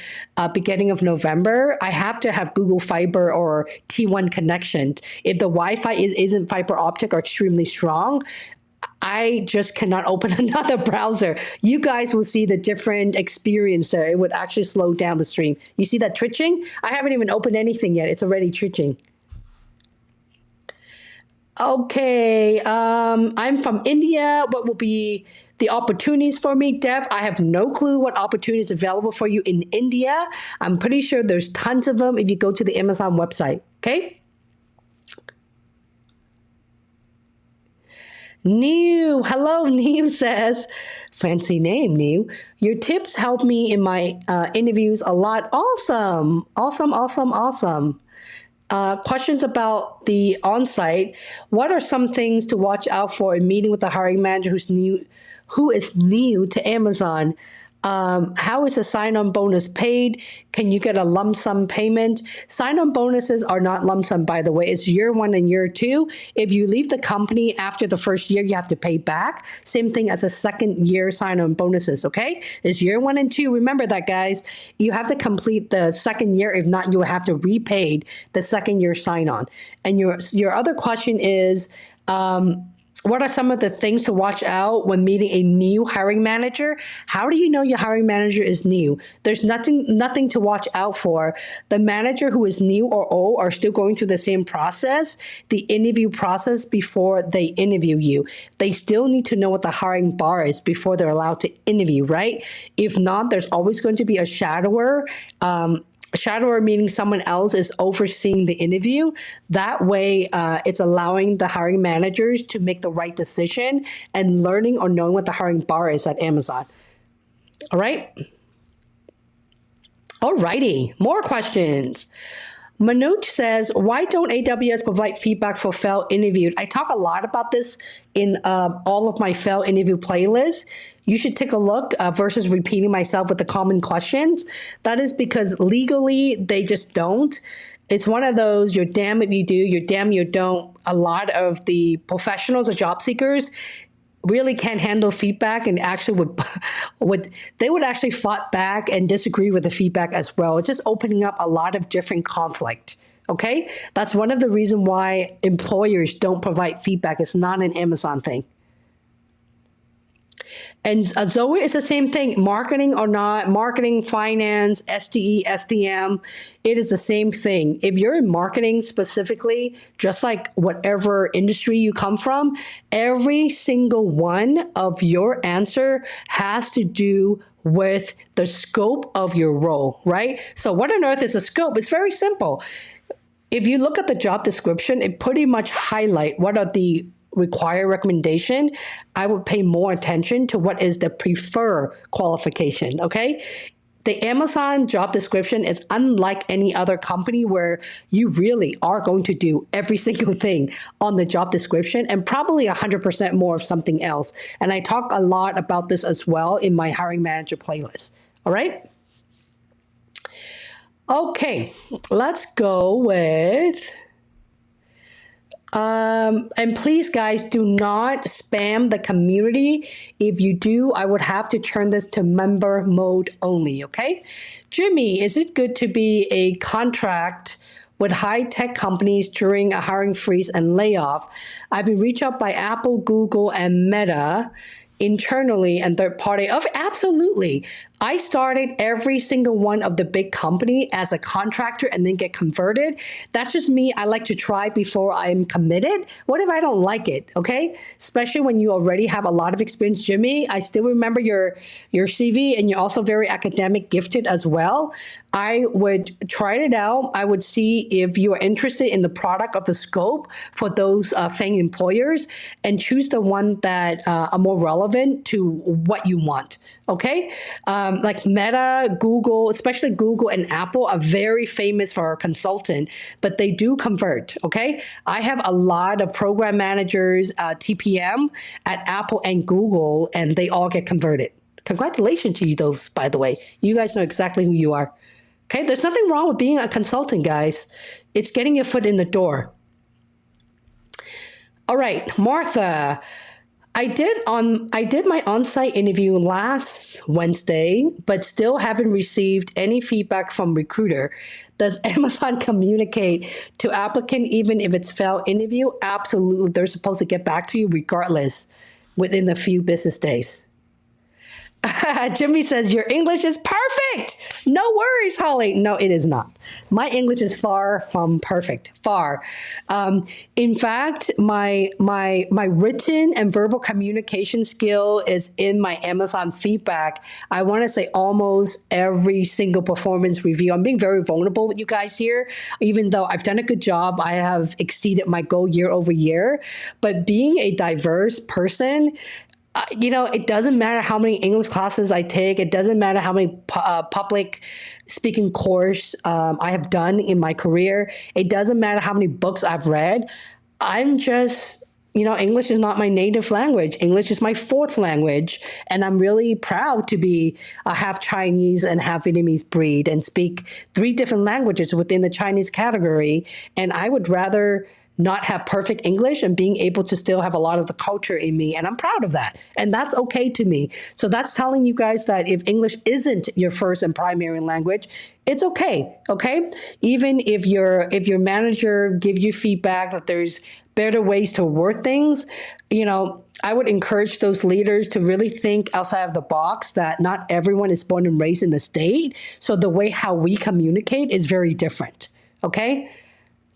beginning of November. I have to have Google Fiber or T1 connection. If the Wi-Fi isn't fiber optic or extremely strong, I just cannot open another browser. You guys will see the different experience there. It would actually slow down the stream. You see that twitching? I haven't even opened anything yet. It's already twitching. Okay, I'm from India. What will be the opportunities for me? Dev, I have no clue what opportunities available for you in India. I'm pretty sure there's tons of them if you go to the Amazon website, okay? New, hello, New says, fancy name, New. Your tips help me in my interviews a lot. Awesome, awesome, awesome, awesome. Questions about the on-site. What are some things to watch out for in meeting with the hiring manager who is new to Amazon? How is the sign-on bonus paid? Can you get a lump sum payment? Sign-on bonuses are not lump sum, by the way. It's year 1 and year 2. If you leave the company after the first year, you have to pay back. Same thing as a second year sign-on bonuses, okay? It's year 1 and 2. Remember that, guys. You have to complete the second year. If not, you will have to repay the second year sign-on. And your other question is, what are some of the things to watch out when meeting a new hiring manager? How do you know your hiring manager is new? There's nothing to watch out for. The manager who is new or old are still going through the same process, the interview process before they interview you. They still need to know what the hiring bar is before they're allowed to interview, right? If not, there's always going to be a shadower. Shadower meaning someone else is overseeing the interview. That way, it's allowing the hiring managers to make the right decision and learning or knowing what the hiring bar is at Amazon. All right. All righty. More questions. Manoj says, why don't AWS provide feedback for failed interviewed? I talk a lot about this in all of my failed interview playlists. You should take a look versus repeating myself with the common questions. That is because legally, they just don't. It's one of those, you're damn if you do, you're damn you don't. A lot of the professionals or job seekers really can't handle feedback and actually would actually fight back and disagree with the feedback as well. It's just opening up a lot of different conflict. Okay, that's one of the reasons why employers don't provide feedback. It's not an Amazon thing. And Zoe is the same thing, marketing or not, marketing, finance, STE, SDM, it is the same thing. If you're in marketing specifically, just like whatever industry you come from, every single one of your answer has to do with the scope of your role, right? So what on earth is the scope? It's very simple. If you look at the job description, it pretty much highlight what are the required recommendation. I would pay more attention to what is the preferred qualification, okay? The Amazon job description is unlike any other company where you really are going to do every single thing on the job description and probably 100% more of something else. And I talk a lot about this as well in my hiring manager playlist, all right? Okay, let's go with... and please, guys, do not spam the community. If you do, I would have to turn this to member mode only, okay? Jimmy, is it good to be a contract with high-tech companies during a hiring freeze and layoff? I've been reached out by Apple, Google, and Meta internally and third party. Oh, absolutely. I started every single one of the big company as a contractor and then get converted. That's just me. I like to try before I'm committed. What if I don't like it? Okay. Especially when you already have a lot of experience. Jimmy, I still remember your CV and you're also very academic gifted as well. I would try it out. I would see if you are interested in the product of the scope for those FANG employers, and choose the one that are more relevant to what you want. Okay, like Meta, Google, especially Google and Apple are very famous for a consultant, but they do convert. Okay, I have a lot of program managers, TPM at Apple and Google, and they all get converted. Congratulations to you, those, by the way. You guys know exactly who you are. Okay, there's nothing wrong with being a consultant, guys. It's getting your foot in the door. All right, Martha. I did my on-site interview last Wednesday, but still haven't received any feedback from recruiter. Does Amazon communicate to applicant even if it's failed interview? Absolutely. They're supposed to get back to you regardless within a few business days. Jimmy says, your English is perfect. No worries, Holly. No, it is not. My English is far from perfect, far. In fact, my written and verbal communication skill is in my Amazon feedback. I want to say almost every single performance review. I'm being very vulnerable with you guys here. Even though I've done a good job, I have exceeded my goal year over year. But being a diverse person, it doesn't matter how many English classes I take. It doesn't matter how many public speaking course I have done in my career. It doesn't matter how many books I've read. I'm just, English is not my native language. English is my fourth language. And I'm really proud to be half Chinese and half Vietnamese breed and speak 3 different languages within the Chinese category. And I would rather not have perfect English and being able to still have a lot of the culture in me. And I'm proud of that. And that's okay to me. So that's telling you guys that if English isn't your first and primary language, it's okay. Okay. Even if your manager gives you feedback that there's better ways to word things, I would encourage those leaders to really think outside of the box, that not everyone is born and raised in the state. So the way how we communicate is very different. Okay.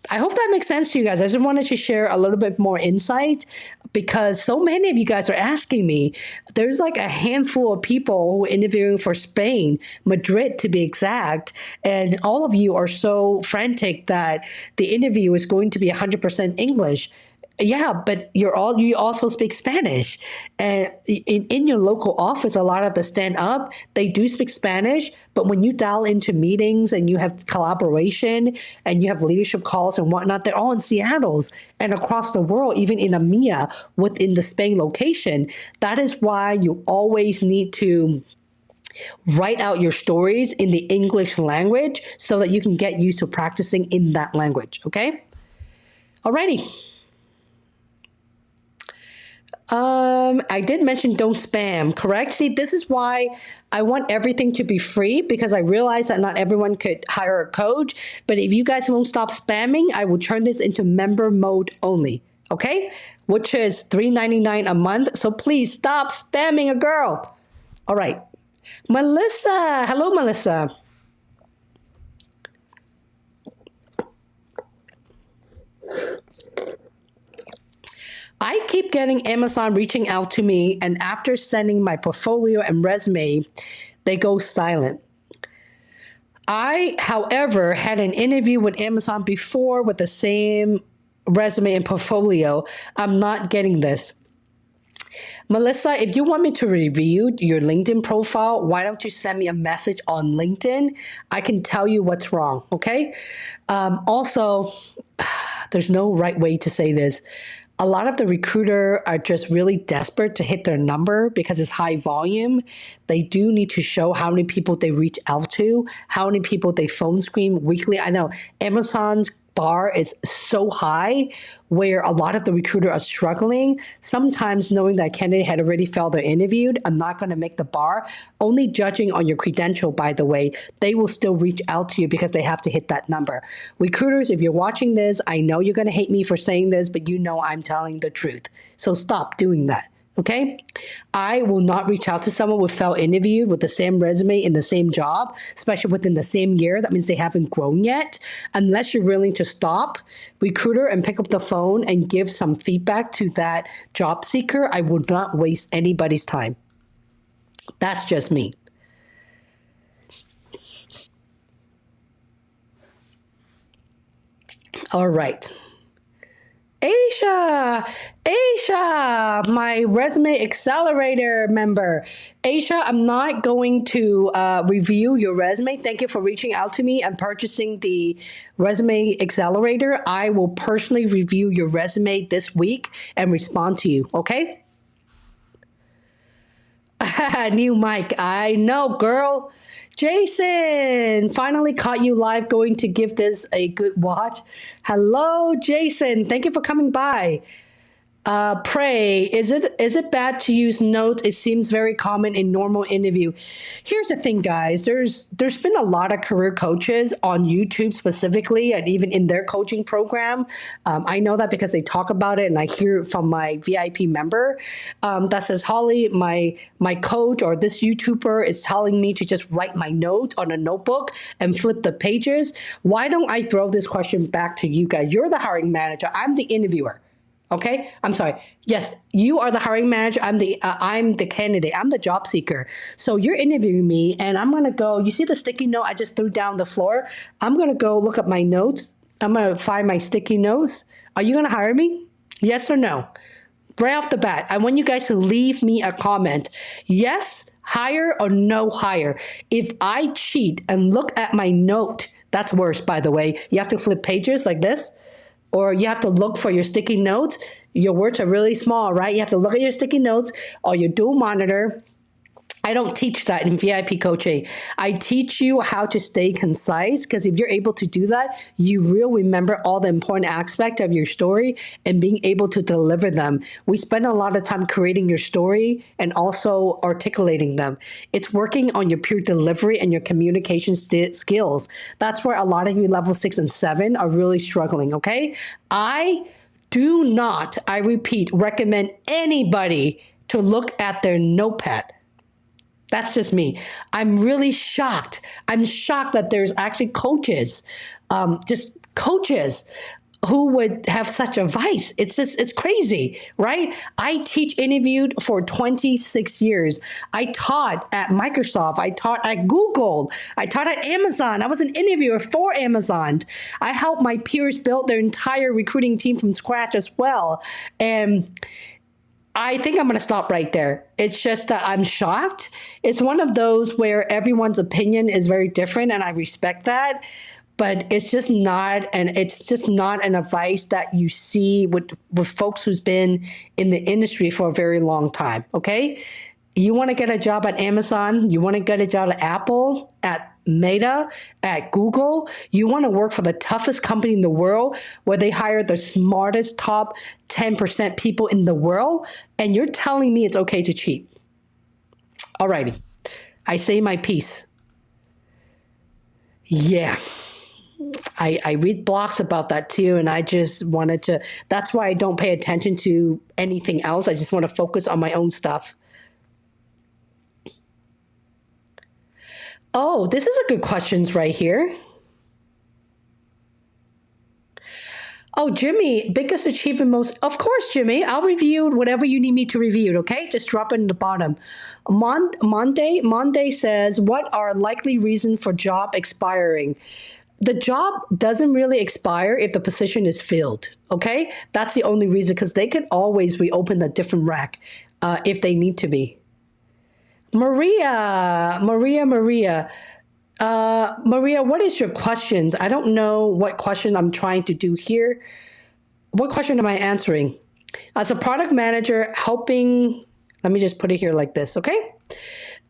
I hope that makes sense to you guys. I just wanted to share a little bit more insight because so many of you guys are asking me. There's like a handful of people who are interviewing for Spain, Madrid to be exact, and all of you are so frantic that the interview is going to be 100% English. Yeah, but you also speak Spanish. And in your local office, a lot of the stand-up, they do speak Spanish, but when you dial into meetings and you have collaboration and you have leadership calls and whatnot, they're all in Seattle's and across the world, even in EMEA within the Spain location. That is why you always need to write out your stories in the English language so that you can get used to practicing in that language, okay? Alrighty. I did mention don't spam, correct? See, this is why I want everything to be free, because I realize that not everyone could hire a coach. But if you guys won't stop spamming, I will turn this into member mode only, okay? Which is $3.99 a month. So please stop spamming a girl. All right. Melissa. Hello, Melissa. I keep getting Amazon reaching out to me, and after sending my portfolio and resume, they go silent. I, however, had an interview with Amazon before with the same resume and portfolio. I'm not getting this. Melissa, if you want me to review your LinkedIn profile, why don't you send me a message on LinkedIn? I can tell you what's wrong, okay? Also, there's no right way to say this. A lot of the recruiter are just really desperate to hit their number because it's high volume. They do need to show how many people they reach out to, how many people they phone screen weekly. I know Amazon's bar is so high where a lot of the recruiter are struggling. Sometimes knowing that candidate had already failed their interview, I'm not going to make the bar. Only judging on your credential, by the way, they will still reach out to you because they have to hit that number. Recruiters, if you're watching this, I know you're going to hate me for saying this, but you know I'm telling the truth. So stop doing that. Okay, I will not reach out to someone who fell interviewed with the same resume in the same job, especially within the same year. That means they haven't grown yet. Unless you're willing to stop, recruiter, and pick up the phone and give some feedback to that job seeker, I would not waste anybody's time. That's just me. All right. Aisha, my resume accelerator member. Aisha, I'm not going to review your resume. Thank you for reaching out to me and purchasing the resume accelerator. I will personally review your resume this week and respond to you, okay? New mic. I know, girl. Jason, finally caught you live. Going to give this a good watch. Hello, Jason. Thank you for coming by. Pray, is it bad to use notes? It seems very common in normal interview. Here's the thing, guys. There's been a lot of career coaches on YouTube specifically, and even in their coaching program. I know that because they talk about it, and I hear it from my VIP member that says, Holly, my coach or this YouTuber is telling me to just write my notes on a notebook and flip the pages. Why don't I throw this question back to you guys? You're the hiring manager. I'm the interviewer. Okay, I'm sorry. Yes, you are the hiring manager. I'm the candidate. I'm the job seeker. So you're interviewing me, and I'm gonna go. You see the sticky note I just threw down the floor? I'm gonna go look up my notes. I'm gonna find my sticky notes. Are you gonna hire me? Yes or no? Right off the bat, I want you guys to leave me a comment. Yes, hire, or no hire. If I cheat and look at my note, that's worse, by the way. You have to flip pages like this. Or you have to look for your sticky notes. Your words are really small, right? You have to look at your sticky notes or your dual monitor. I don't teach that in VIP coaching. I teach you how to stay concise, because if you're able to do that, you will remember all the important aspects of your story and being able to deliver them. We spend a lot of time creating your story and also articulating them. It's working on your pure delivery and your communication skills. That's where a lot of you level 6 and 7 are really struggling, okay? I do not, I repeat, recommend anybody to look at their notepad. That's just me. I'm really shocked. I'm shocked that there's actually coaches, just coaches who would have such advice. It's crazy, right? I interviewed for 26 years. I taught at Microsoft. I taught at Google. I taught at Amazon. I was an interviewer for Amazon. I helped my peers build their entire recruiting team from scratch as well. And I think I'm going to stop right there. It's just that I'm shocked. It's one of those where everyone's opinion is very different, and I respect that. But it's just not, and it's just not an advice that you see with folks who's been in the industry for a very long time. Okay, you want to get a job at Amazon, you want to get a job at Apple, at Meta, at Google, you want to work for the toughest company in the world where they hire the smartest top 10% people in the world, and you're telling me it's okay to cheat. Alrighty, I say my piece. Yeah, I read blogs about that too, and I just wanted to, that's why I don't pay attention to anything else. I just want to focus on my own stuff. Oh, this is a good questions right here. Oh, Jimmy, biggest achievement most, of course, Jimmy, I'll review whatever you need me to review, okay? Just drop it in the bottom. Monday says, what are likely reasons for job expiring? The job doesn't really expire if the position is filled, okay? That's the only reason, because they can always reopen a different rack if they need to be. Maria, what is your questions? I don't know what question I'm trying to do here. What question am I answering? As a product manager helping, let me just put it here like this, okay?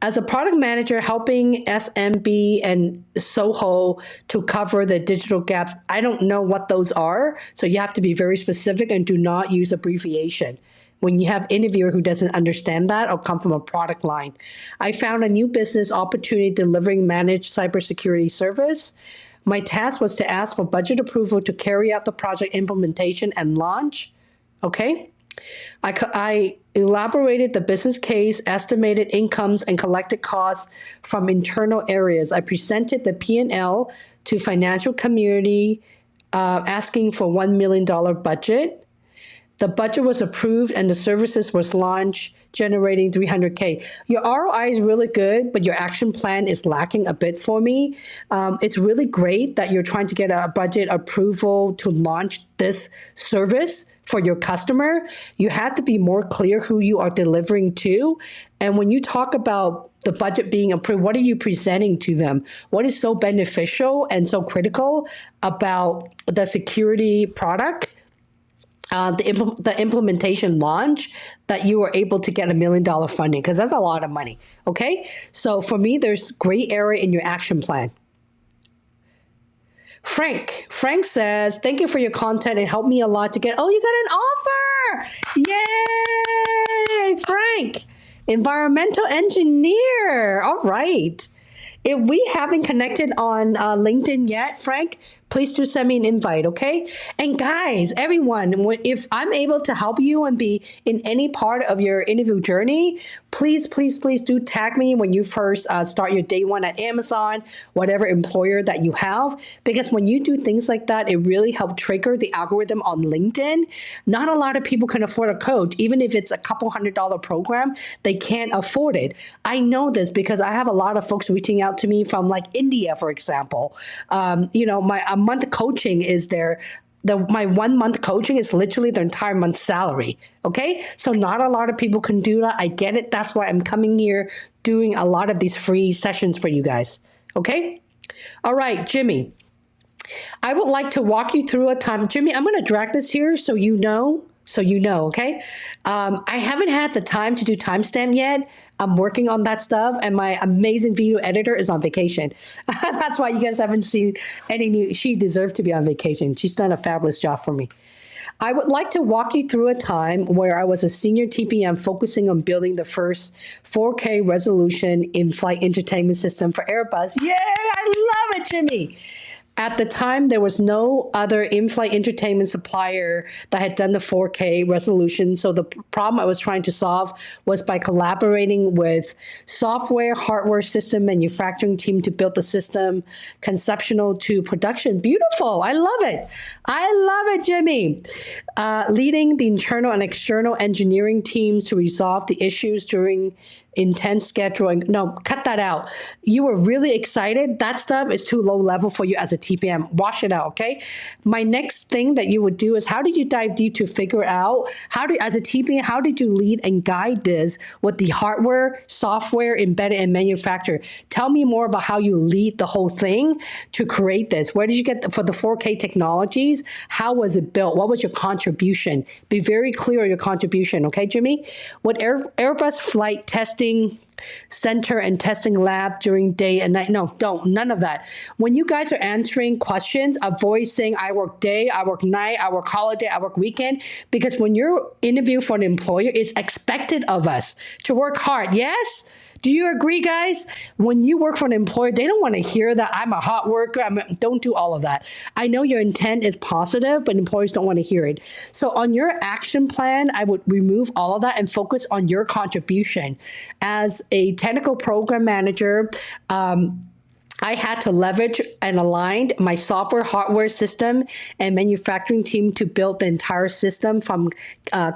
As a product manager helping SMB and Soho to cover the digital gaps, I don't know what those are, so you have to be very specific and do not use abbreviation. When you have an interviewer who doesn't understand that or come from a product line. I found a new business opportunity delivering managed cybersecurity service. My task was to ask for budget approval to carry out the project implementation and launch. Okay. I elaborated the business case, estimated incomes, and collected costs from internal areas. I presented the P&L to financial community, asking for $1 million budget. The budget was approved and the services was launched generating 300K. Your ROI is really good, but your action plan is lacking a bit for me. It's really great that you're trying to get a budget approval to launch this service for your customer. You have to be more clear who you are delivering to. And when you talk about the budget being approved, what are you presenting to them? What is so beneficial and so critical about the security product, the implementation launch, that you were able to get $1 million funding? Because that's a lot of money, okay? So for me, there's gray area in your action plan. Frank says, thank you for your content. It helped me a lot to get, oh, you got an offer. Yay, Frank. Environmental engineer. All right. If we haven't connected on LinkedIn yet, Frank, please do send me an invite, okay? And guys, everyone, if I'm able to help you and be in any part of your interview journey, please do tag me when you first start your day one at Amazon, whatever employer that you have, because when you do things like that, it really helps trigger the algorithm on LinkedIn. Not a lot of people can afford a coach. Even if it's a couple $100 program, they can't afford it. I know this because I have a lot of folks reaching out to me from like India, for example. My month coaching is my 1 month coaching is literally their entire month's salary. Okay. So not a lot of people can do that. I get it. That's why I'm coming here doing a lot of these free sessions for you guys. Okay. All right, Jimmy, I would like to walk you through a time. Jimmy, I'm going to drag this here so you know, okay? I haven't had the time to do timestamp yet. I'm working on that stuff, and my amazing video editor is on vacation. That's why you guys haven't seen any new. She deserved to be on vacation. She's done a fabulous job for me. I would like to walk you through a time where I was a senior TPM focusing on building the first 4K resolution in-flight entertainment system for Airbus. Yay! I love it, Jimmy. At the time, there was no other in-flight entertainment supplier that had done the 4K resolution. So the problem I was trying to solve was by collaborating with software, hardware system manufacturing team to build the system, conceptual to production. Beautiful. I love it. I love it, Jimmy. Leading the internal and external engineering teams to resolve the issues during intense scheduling. No, cut that out. You were really excited. That stuff is too low level for you as a TPM. Wash it out, okay? My next thing that you would do is, how did you dive deep to figure out, as a TPM, how did you lead and guide this with the hardware, software, embedded, and manufacturer? Tell me more about how you lead the whole thing to create this. Where did you get for the 4K technologies? How was it built? What was your contribution? Be very clear on your contribution, okay, Jimmy? What Airbus flight testing center and testing lab during day and night? No, don't. None of that. When you guys are answering questions, avoid saying I work day, I work night, I work holiday, I work weekend, because when you're interviewing for an employer, it's expected of us to work hard. Yes? Do you agree, guys? When you work for an employer, they don't want to hear that I'm a hot worker. Don't do all of that. I know your intent is positive, but employers don't want to hear it. So on your action plan, I would remove all of that and focus on your contribution. As a technical program manager, I had to leverage and align my software, hardware system, and manufacturing team to build the entire system from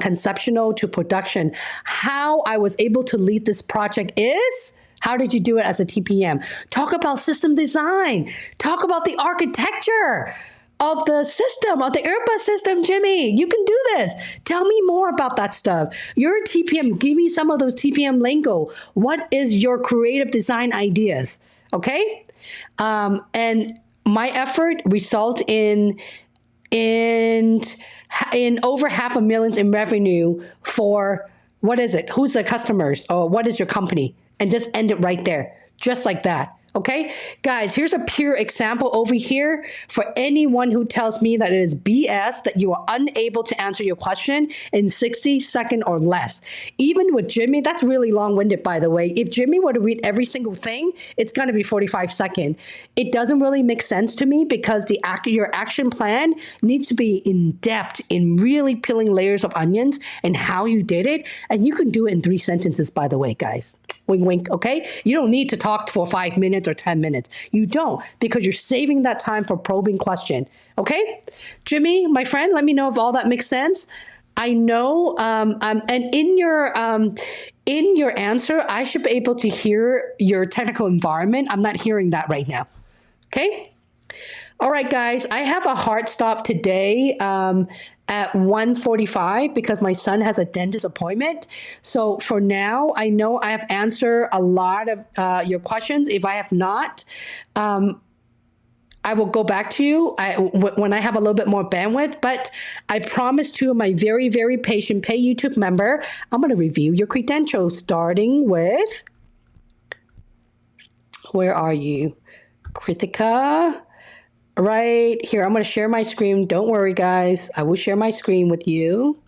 conceptual to production. How I was able to lead this project is, how did you do it as a TPM? Talk about system design. Talk about the architecture of the system, of the Airbus system, Jimmy. You can do this. Tell me more about that stuff. You're a TPM. Give me some of those TPM lingo. What is your creative design ideas? Okay? And my effort result in over $500,000 in revenue for, what is it? Who's the customers? Or what is your company? And just end it right there. Just like that. Okay, guys, here's a pure example over here for anyone who tells me that it is BS, that you are unable to answer your question in 60 seconds or less. Even with Jimmy, that's really long-winded, by the way. If Jimmy were to read every single thing, it's going to be 45 seconds. It doesn't really make sense to me because your action plan needs to be in depth, in really peeling layers of onions and how you did it. And you can do it in 3 sentences, by the way, guys. Wink, wink, okay? You don't need to talk for 5 minutes or 10 minutes. You don't, because you're saving that time for probing question, okay? Jimmy, my friend, let me know if all that makes sense. I know, and in your answer, I should be able to hear your technical environment. I'm not hearing that right now. Okay. All right, guys. I have a hard stop today at 1:45 because my son has a dentist appointment. So for now, I know I have answered a lot of your questions. If I have not, I will go back to you when I have a little bit more bandwidth, but I promise to my very, very patient Pay YouTube member, I'm going to review your credentials starting with, where are you? Kritika, right here. I'm going to share my screen. Don't worry, guys. I will share my screen with you.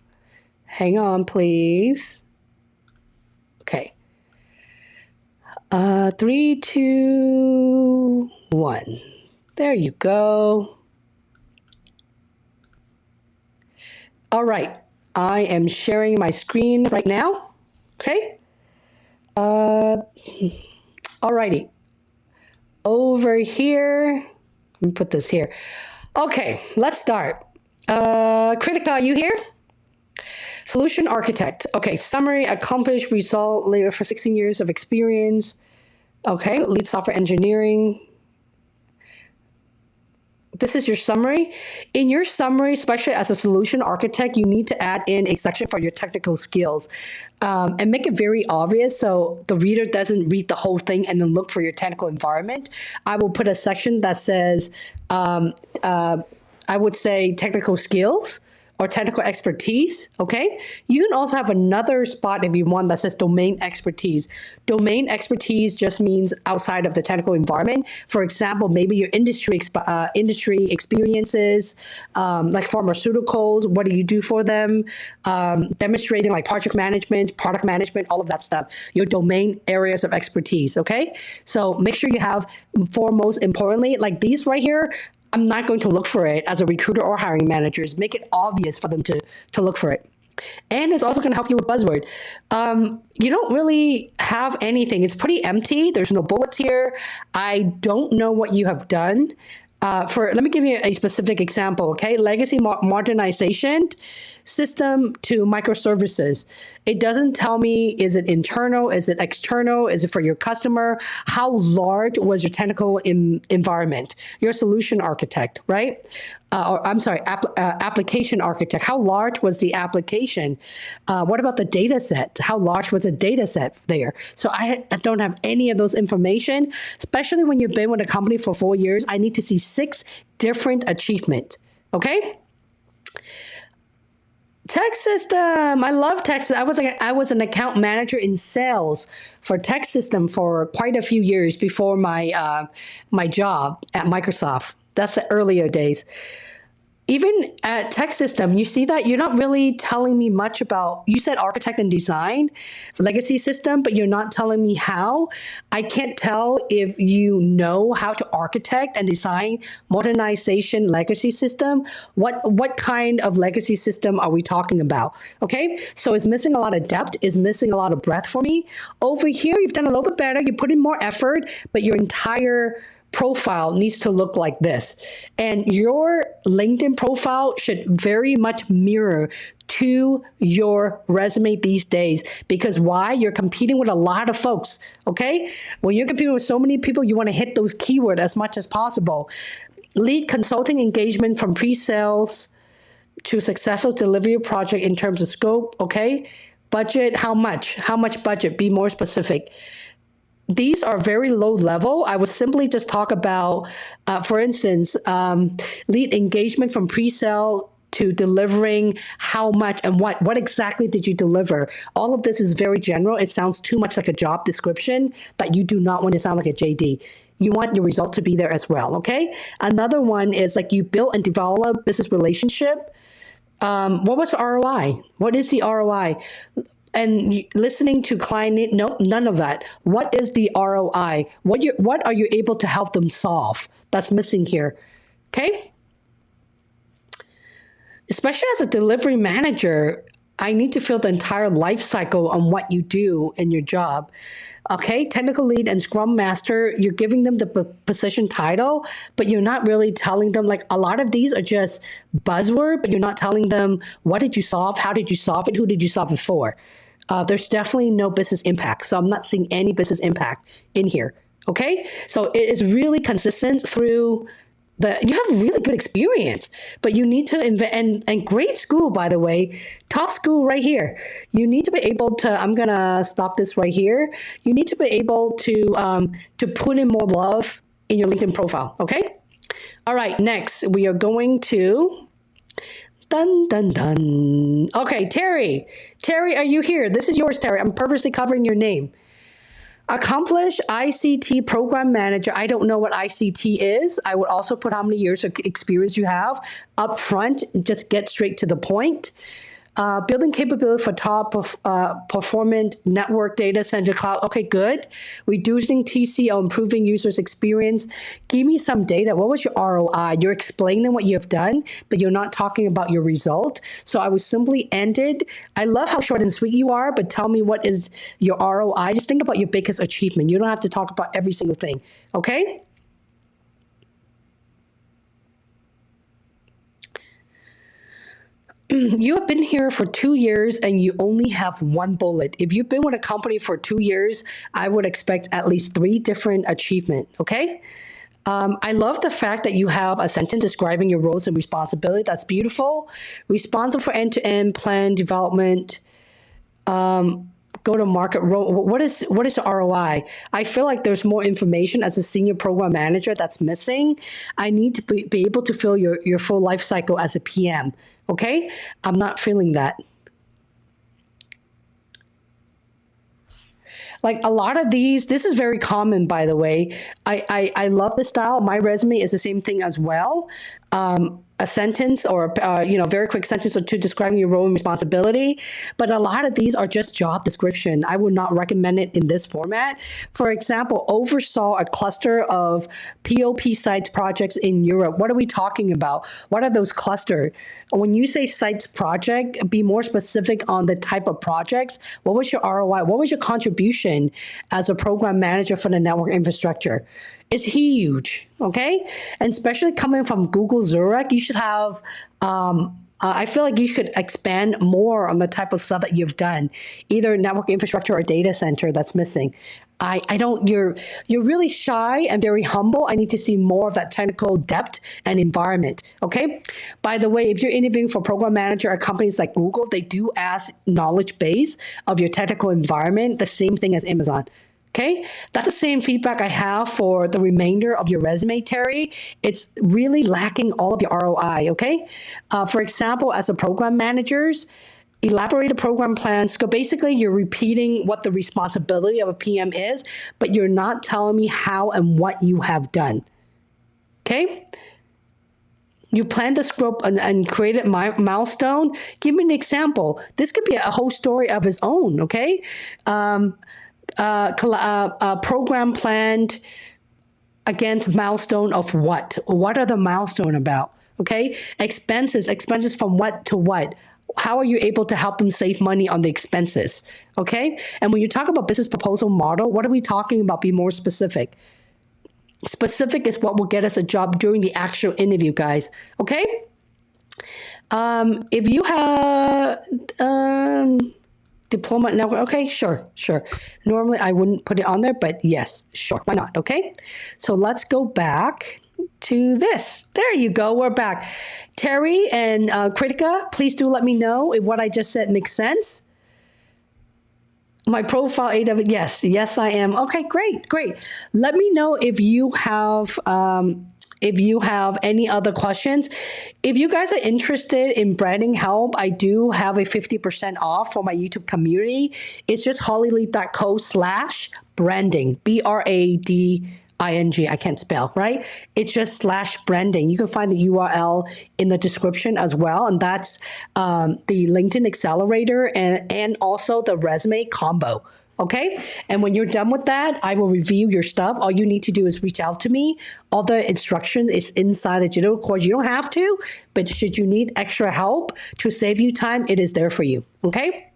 Hang on, please. Okay. 3, 2, 1. There you go. All right. I am sharing my screen right now. Okay. All righty. Over here. Let me put this here. Okay, let's start. Kritika, are you here? Solution architect. Okay, summary, accomplished result later for 16 years of experience. Okay, lead software engineering. This is your summary. In your summary, especially as a solution architect, you need to add in a section for your technical skills and make it very obvious so the reader doesn't read the whole thing and then look for your technical environment. I will put a section that says, I would say technical skills or technical expertise, okay? You can also have another spot if you want that says domain expertise. Domain expertise just means outside of the technical environment. For example, maybe your industry experiences, like pharmaceuticals, what do you do for them? Demonstrating like project management, product management, all of that stuff. Your domain areas of expertise, okay? So make sure you have, foremost importantly, like these right here, I'm not going to look for it as a recruiter or hiring managers. Make it obvious for them to look for it. And it's also going to help you with buzzword. You don't really have anything. It's pretty empty. There's no bullets here. I don't know what you have done. Let me give you a specific example, okay? Legacy modernization system to microservices. It doesn't tell me, is it internal? Is it external? Is it for your customer? How large was your technical environment? Your solution architect, right? Application architect. How large was the application? What about the data set? How large was the data set there? So I don't have any of those information, especially when you've been with a company for 4 years. I need to see 6 different achievements, okay? Tech system. I love tech system. I was an account manager in sales for tech system for quite a few years before my my job at Microsoft. That's the earlier days. Even at tech system, you see that you're not really telling me much about, you said architect and design, legacy system, but you're not telling me how. I can't tell if you know how to architect and design modernization legacy system. What kind of legacy system are we talking about? Okay, so it's missing a lot of depth, it's missing a lot of breadth for me. Over here, you've done a little bit better, you put in more effort, but your entire profile needs to look like this. And your LinkedIn profile should very much mirror to your resume these days. Because why? You're competing with a lot of folks, okay? When you're competing with so many people, you want to hit those keywords as much as possible. Lead consulting engagement from pre-sales to successful delivery of project in terms of scope, okay? Budget, how much? How much budget? Be more specific. These are very low level. I would simply just talk about, for instance, lead engagement from pre-sale to delivering how much and what exactly did you deliver. All of this is very general. It sounds too much like a job description that you do not want to sound like a JD. You want your result to be there as well, okay? Another one is like you build and develop business relationship. What was the ROI? What is the ROI? And listening to client, no, none of that. What is the ROI? What are you able to help them solve? That's missing here, okay? Especially as a delivery manager, I need to feel the entire life cycle on what you do in your job. Okay, technical lead and scrum master, you're giving them the position title, but you're not really telling them, like a lot of these are just buzzword, but you're not telling them what did you solve, how did you solve it, who did you solve it for. There's definitely no business impact. So I'm not seeing any business impact in here. Okay, so it is really consistent through you have really good experience, but you need to invest, and great school, by the way, top school right here. You need to be able to, I'm gonna stop this right here. You need to be able to put in more love in your LinkedIn profile, okay? All right, next we are going to, dun, dun, dun. Okay, Terry. Terry, are you here? This is yours, Terry. I'm purposely covering your name. Accomplished ICT program manager. I don't know what ICT is. I would also put how many years of experience you have up front. Just get straight to the point. Building capability for top of performant network data center cloud. Okay, good. Reducing TCO, improving users' experience. Give me some data. What was your ROI? You're explaining what you've done, but you're not talking about your result. So I would simply end it. I love how short and sweet you are, but tell me what is your ROI. Just think about your biggest achievement. You don't have to talk about every single thing, okay? You have been here for 2 years and you only have one bullet. If you've been with a company for 2 years, I would expect at least 3 different achievements, okay? I love the fact that you have a sentence describing your roles and responsibility. That's beautiful. Responsible for end-to-end plan development, go-to-market role. What is the ROI? I feel like there's more information as a senior program manager that's missing. I need to be able to fill your full life cycle as a PM. Okay, I'm not feeling that. Like a lot of these, this is very common, by the way. I love the style. My resume is the same thing as well. A sentence or very quick sentence or two describing your role and responsibility. But a lot of these are just job description. I would not recommend it in this format. For example, oversaw a cluster of POP sites projects in Europe. What are we talking about? What are those clustered? When you say sites project, be more specific on the type of projects. What was your ROI? What was your contribution as a program manager for the network infrastructure? It's huge, okay? And especially coming from Google Zurich, you should have, I feel like you should expand more on the type of stuff that you've done, either network infrastructure or data center that's missing. You're really shy and very humble. I need to see more of that technical depth and environment, okay? By the way, if you're interviewing for program manager at companies like Google, they do ask knowledge base of your technical environment, the same thing as Amazon. Okay, that's the same feedback I have for the remainder of your resume, Terry. It's really lacking all of your ROI, okay? For example, as a program managers, elaborate a program plan. So basically, you're repeating what the responsibility of a PM is, but you're not telling me how and what you have done, okay? You plan the scope and create a milestone. Give me an example. This could be a whole story of its own, okay? Program planned against milestone of what? What are the milestone about? Okay, expenses from what to what? How are you able to help them save money on the expenses? Okay, and when you talk about business proposal model, what are we talking about? Be more specific. Specific is what will get us a job during the actual interview, guys. Okay. If you have diploma network, okay, sure. Normally I wouldn't put it on there, but yes, sure, why not? Okay, so let's go back to this. There you go, we're back. Terry and Kritika, please do let me know if what I just said makes sense. My profile, AW, yes, I am. Okay, great. Let me know if you have any other questions. If you guys are interested in branding help, I do have a 50% off for my YouTube community. It's just hollylee.co/branding, BRADING. I can't spell, right? It's just /branding. You can find the URL in the description as well. And that's the LinkedIn Accelerator and also the resume combo. Okay. And when you're done with that, I will review your stuff. All you need to do is reach out to me. All the instructions is inside the digital course. You don't have to, but should you need extra help to save you time, it is there for you. Okay.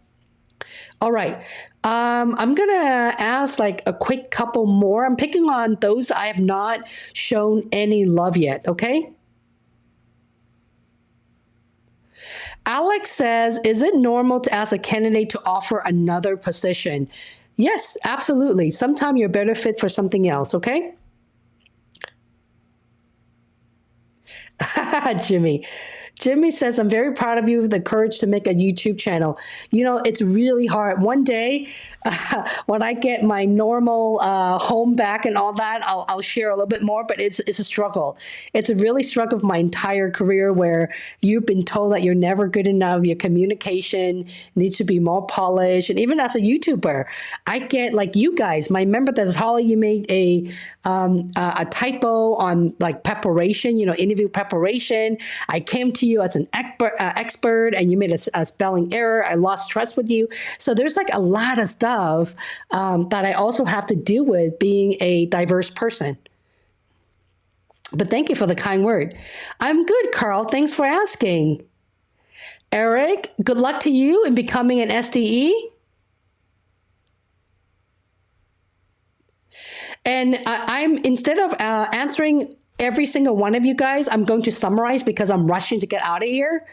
All right. I'm going to ask like a quick couple more. I'm picking on those I have not shown any love yet. Okay. Alex says, is it normal to ask a candidate to offer another position? Yes, absolutely. Sometimes you're better fit for something else, okay? Jimmy. Jimmy says, I'm very proud of you for the courage to make a YouTube channel. You know, it's really hard. One day, when I get my normal home back and all that, I'll share a little bit more, but it's a struggle. It's a really struggle of my entire career where you've been told that you're never good enough. Your communication needs to be more polished. And even as a YouTuber, I get like you guys, I remember that Holly, you made a typo on like preparation, you know, interview preparation. I came to you as an expert and you made a spelling error. I lost trust with you. So there's like a lot of stuff that I also have to deal with being a diverse person. But thank you for the kind word. I'm good, Carl. Thanks for asking. Eric, good luck to you in becoming an SDE. And I'm instead of answering every single one of you guys, I'm going to summarize because I'm rushing to get out of here.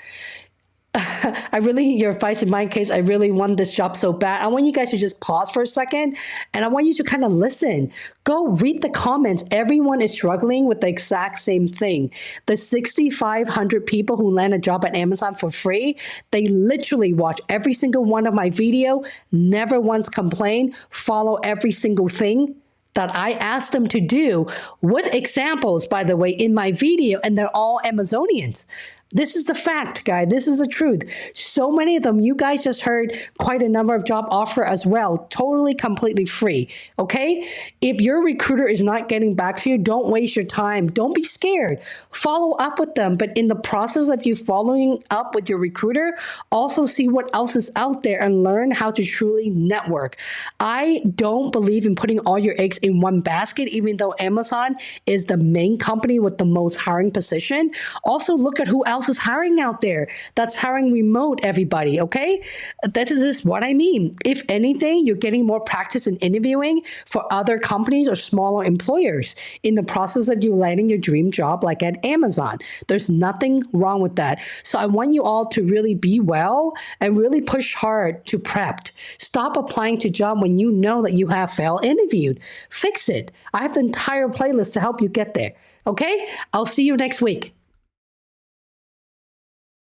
Your advice in my case, I really want this job so bad. I want you guys to just pause for a second and I want you to kind of listen. Go read the comments. Everyone is struggling with the exact same thing. The 6,500 people who land a job at Amazon for free, they literally watch every single one of my video, never once complain, follow every single thing that I asked them to do with examples, by the way, in my video, and they're all Amazonians. This is the fact, guys. This is the truth. So many of them, you guys just heard quite a number of job offer as well, totally, completely free, okay? If your recruiter is not getting back to you, don't waste your time. Don't be scared. Follow up with them. But in the process of you following up with your recruiter, also see what else is out there and learn how to truly network. I don't believe in putting all your eggs in one basket, even though Amazon is the main company with the most hiring position. Also look at who else is hiring out there that's hiring remote, everybody, okay? This is what I mean. If anything, you're getting more practice in interviewing for other companies or smaller employers in the process of you landing your dream job like at Amazon. There's nothing wrong with that. So I want you all to really be well and really push hard to prep. Stop applying to job when you know that you have failed interviewed. Fix it. I have the entire playlist to help you get there, okay? I'll see you next week.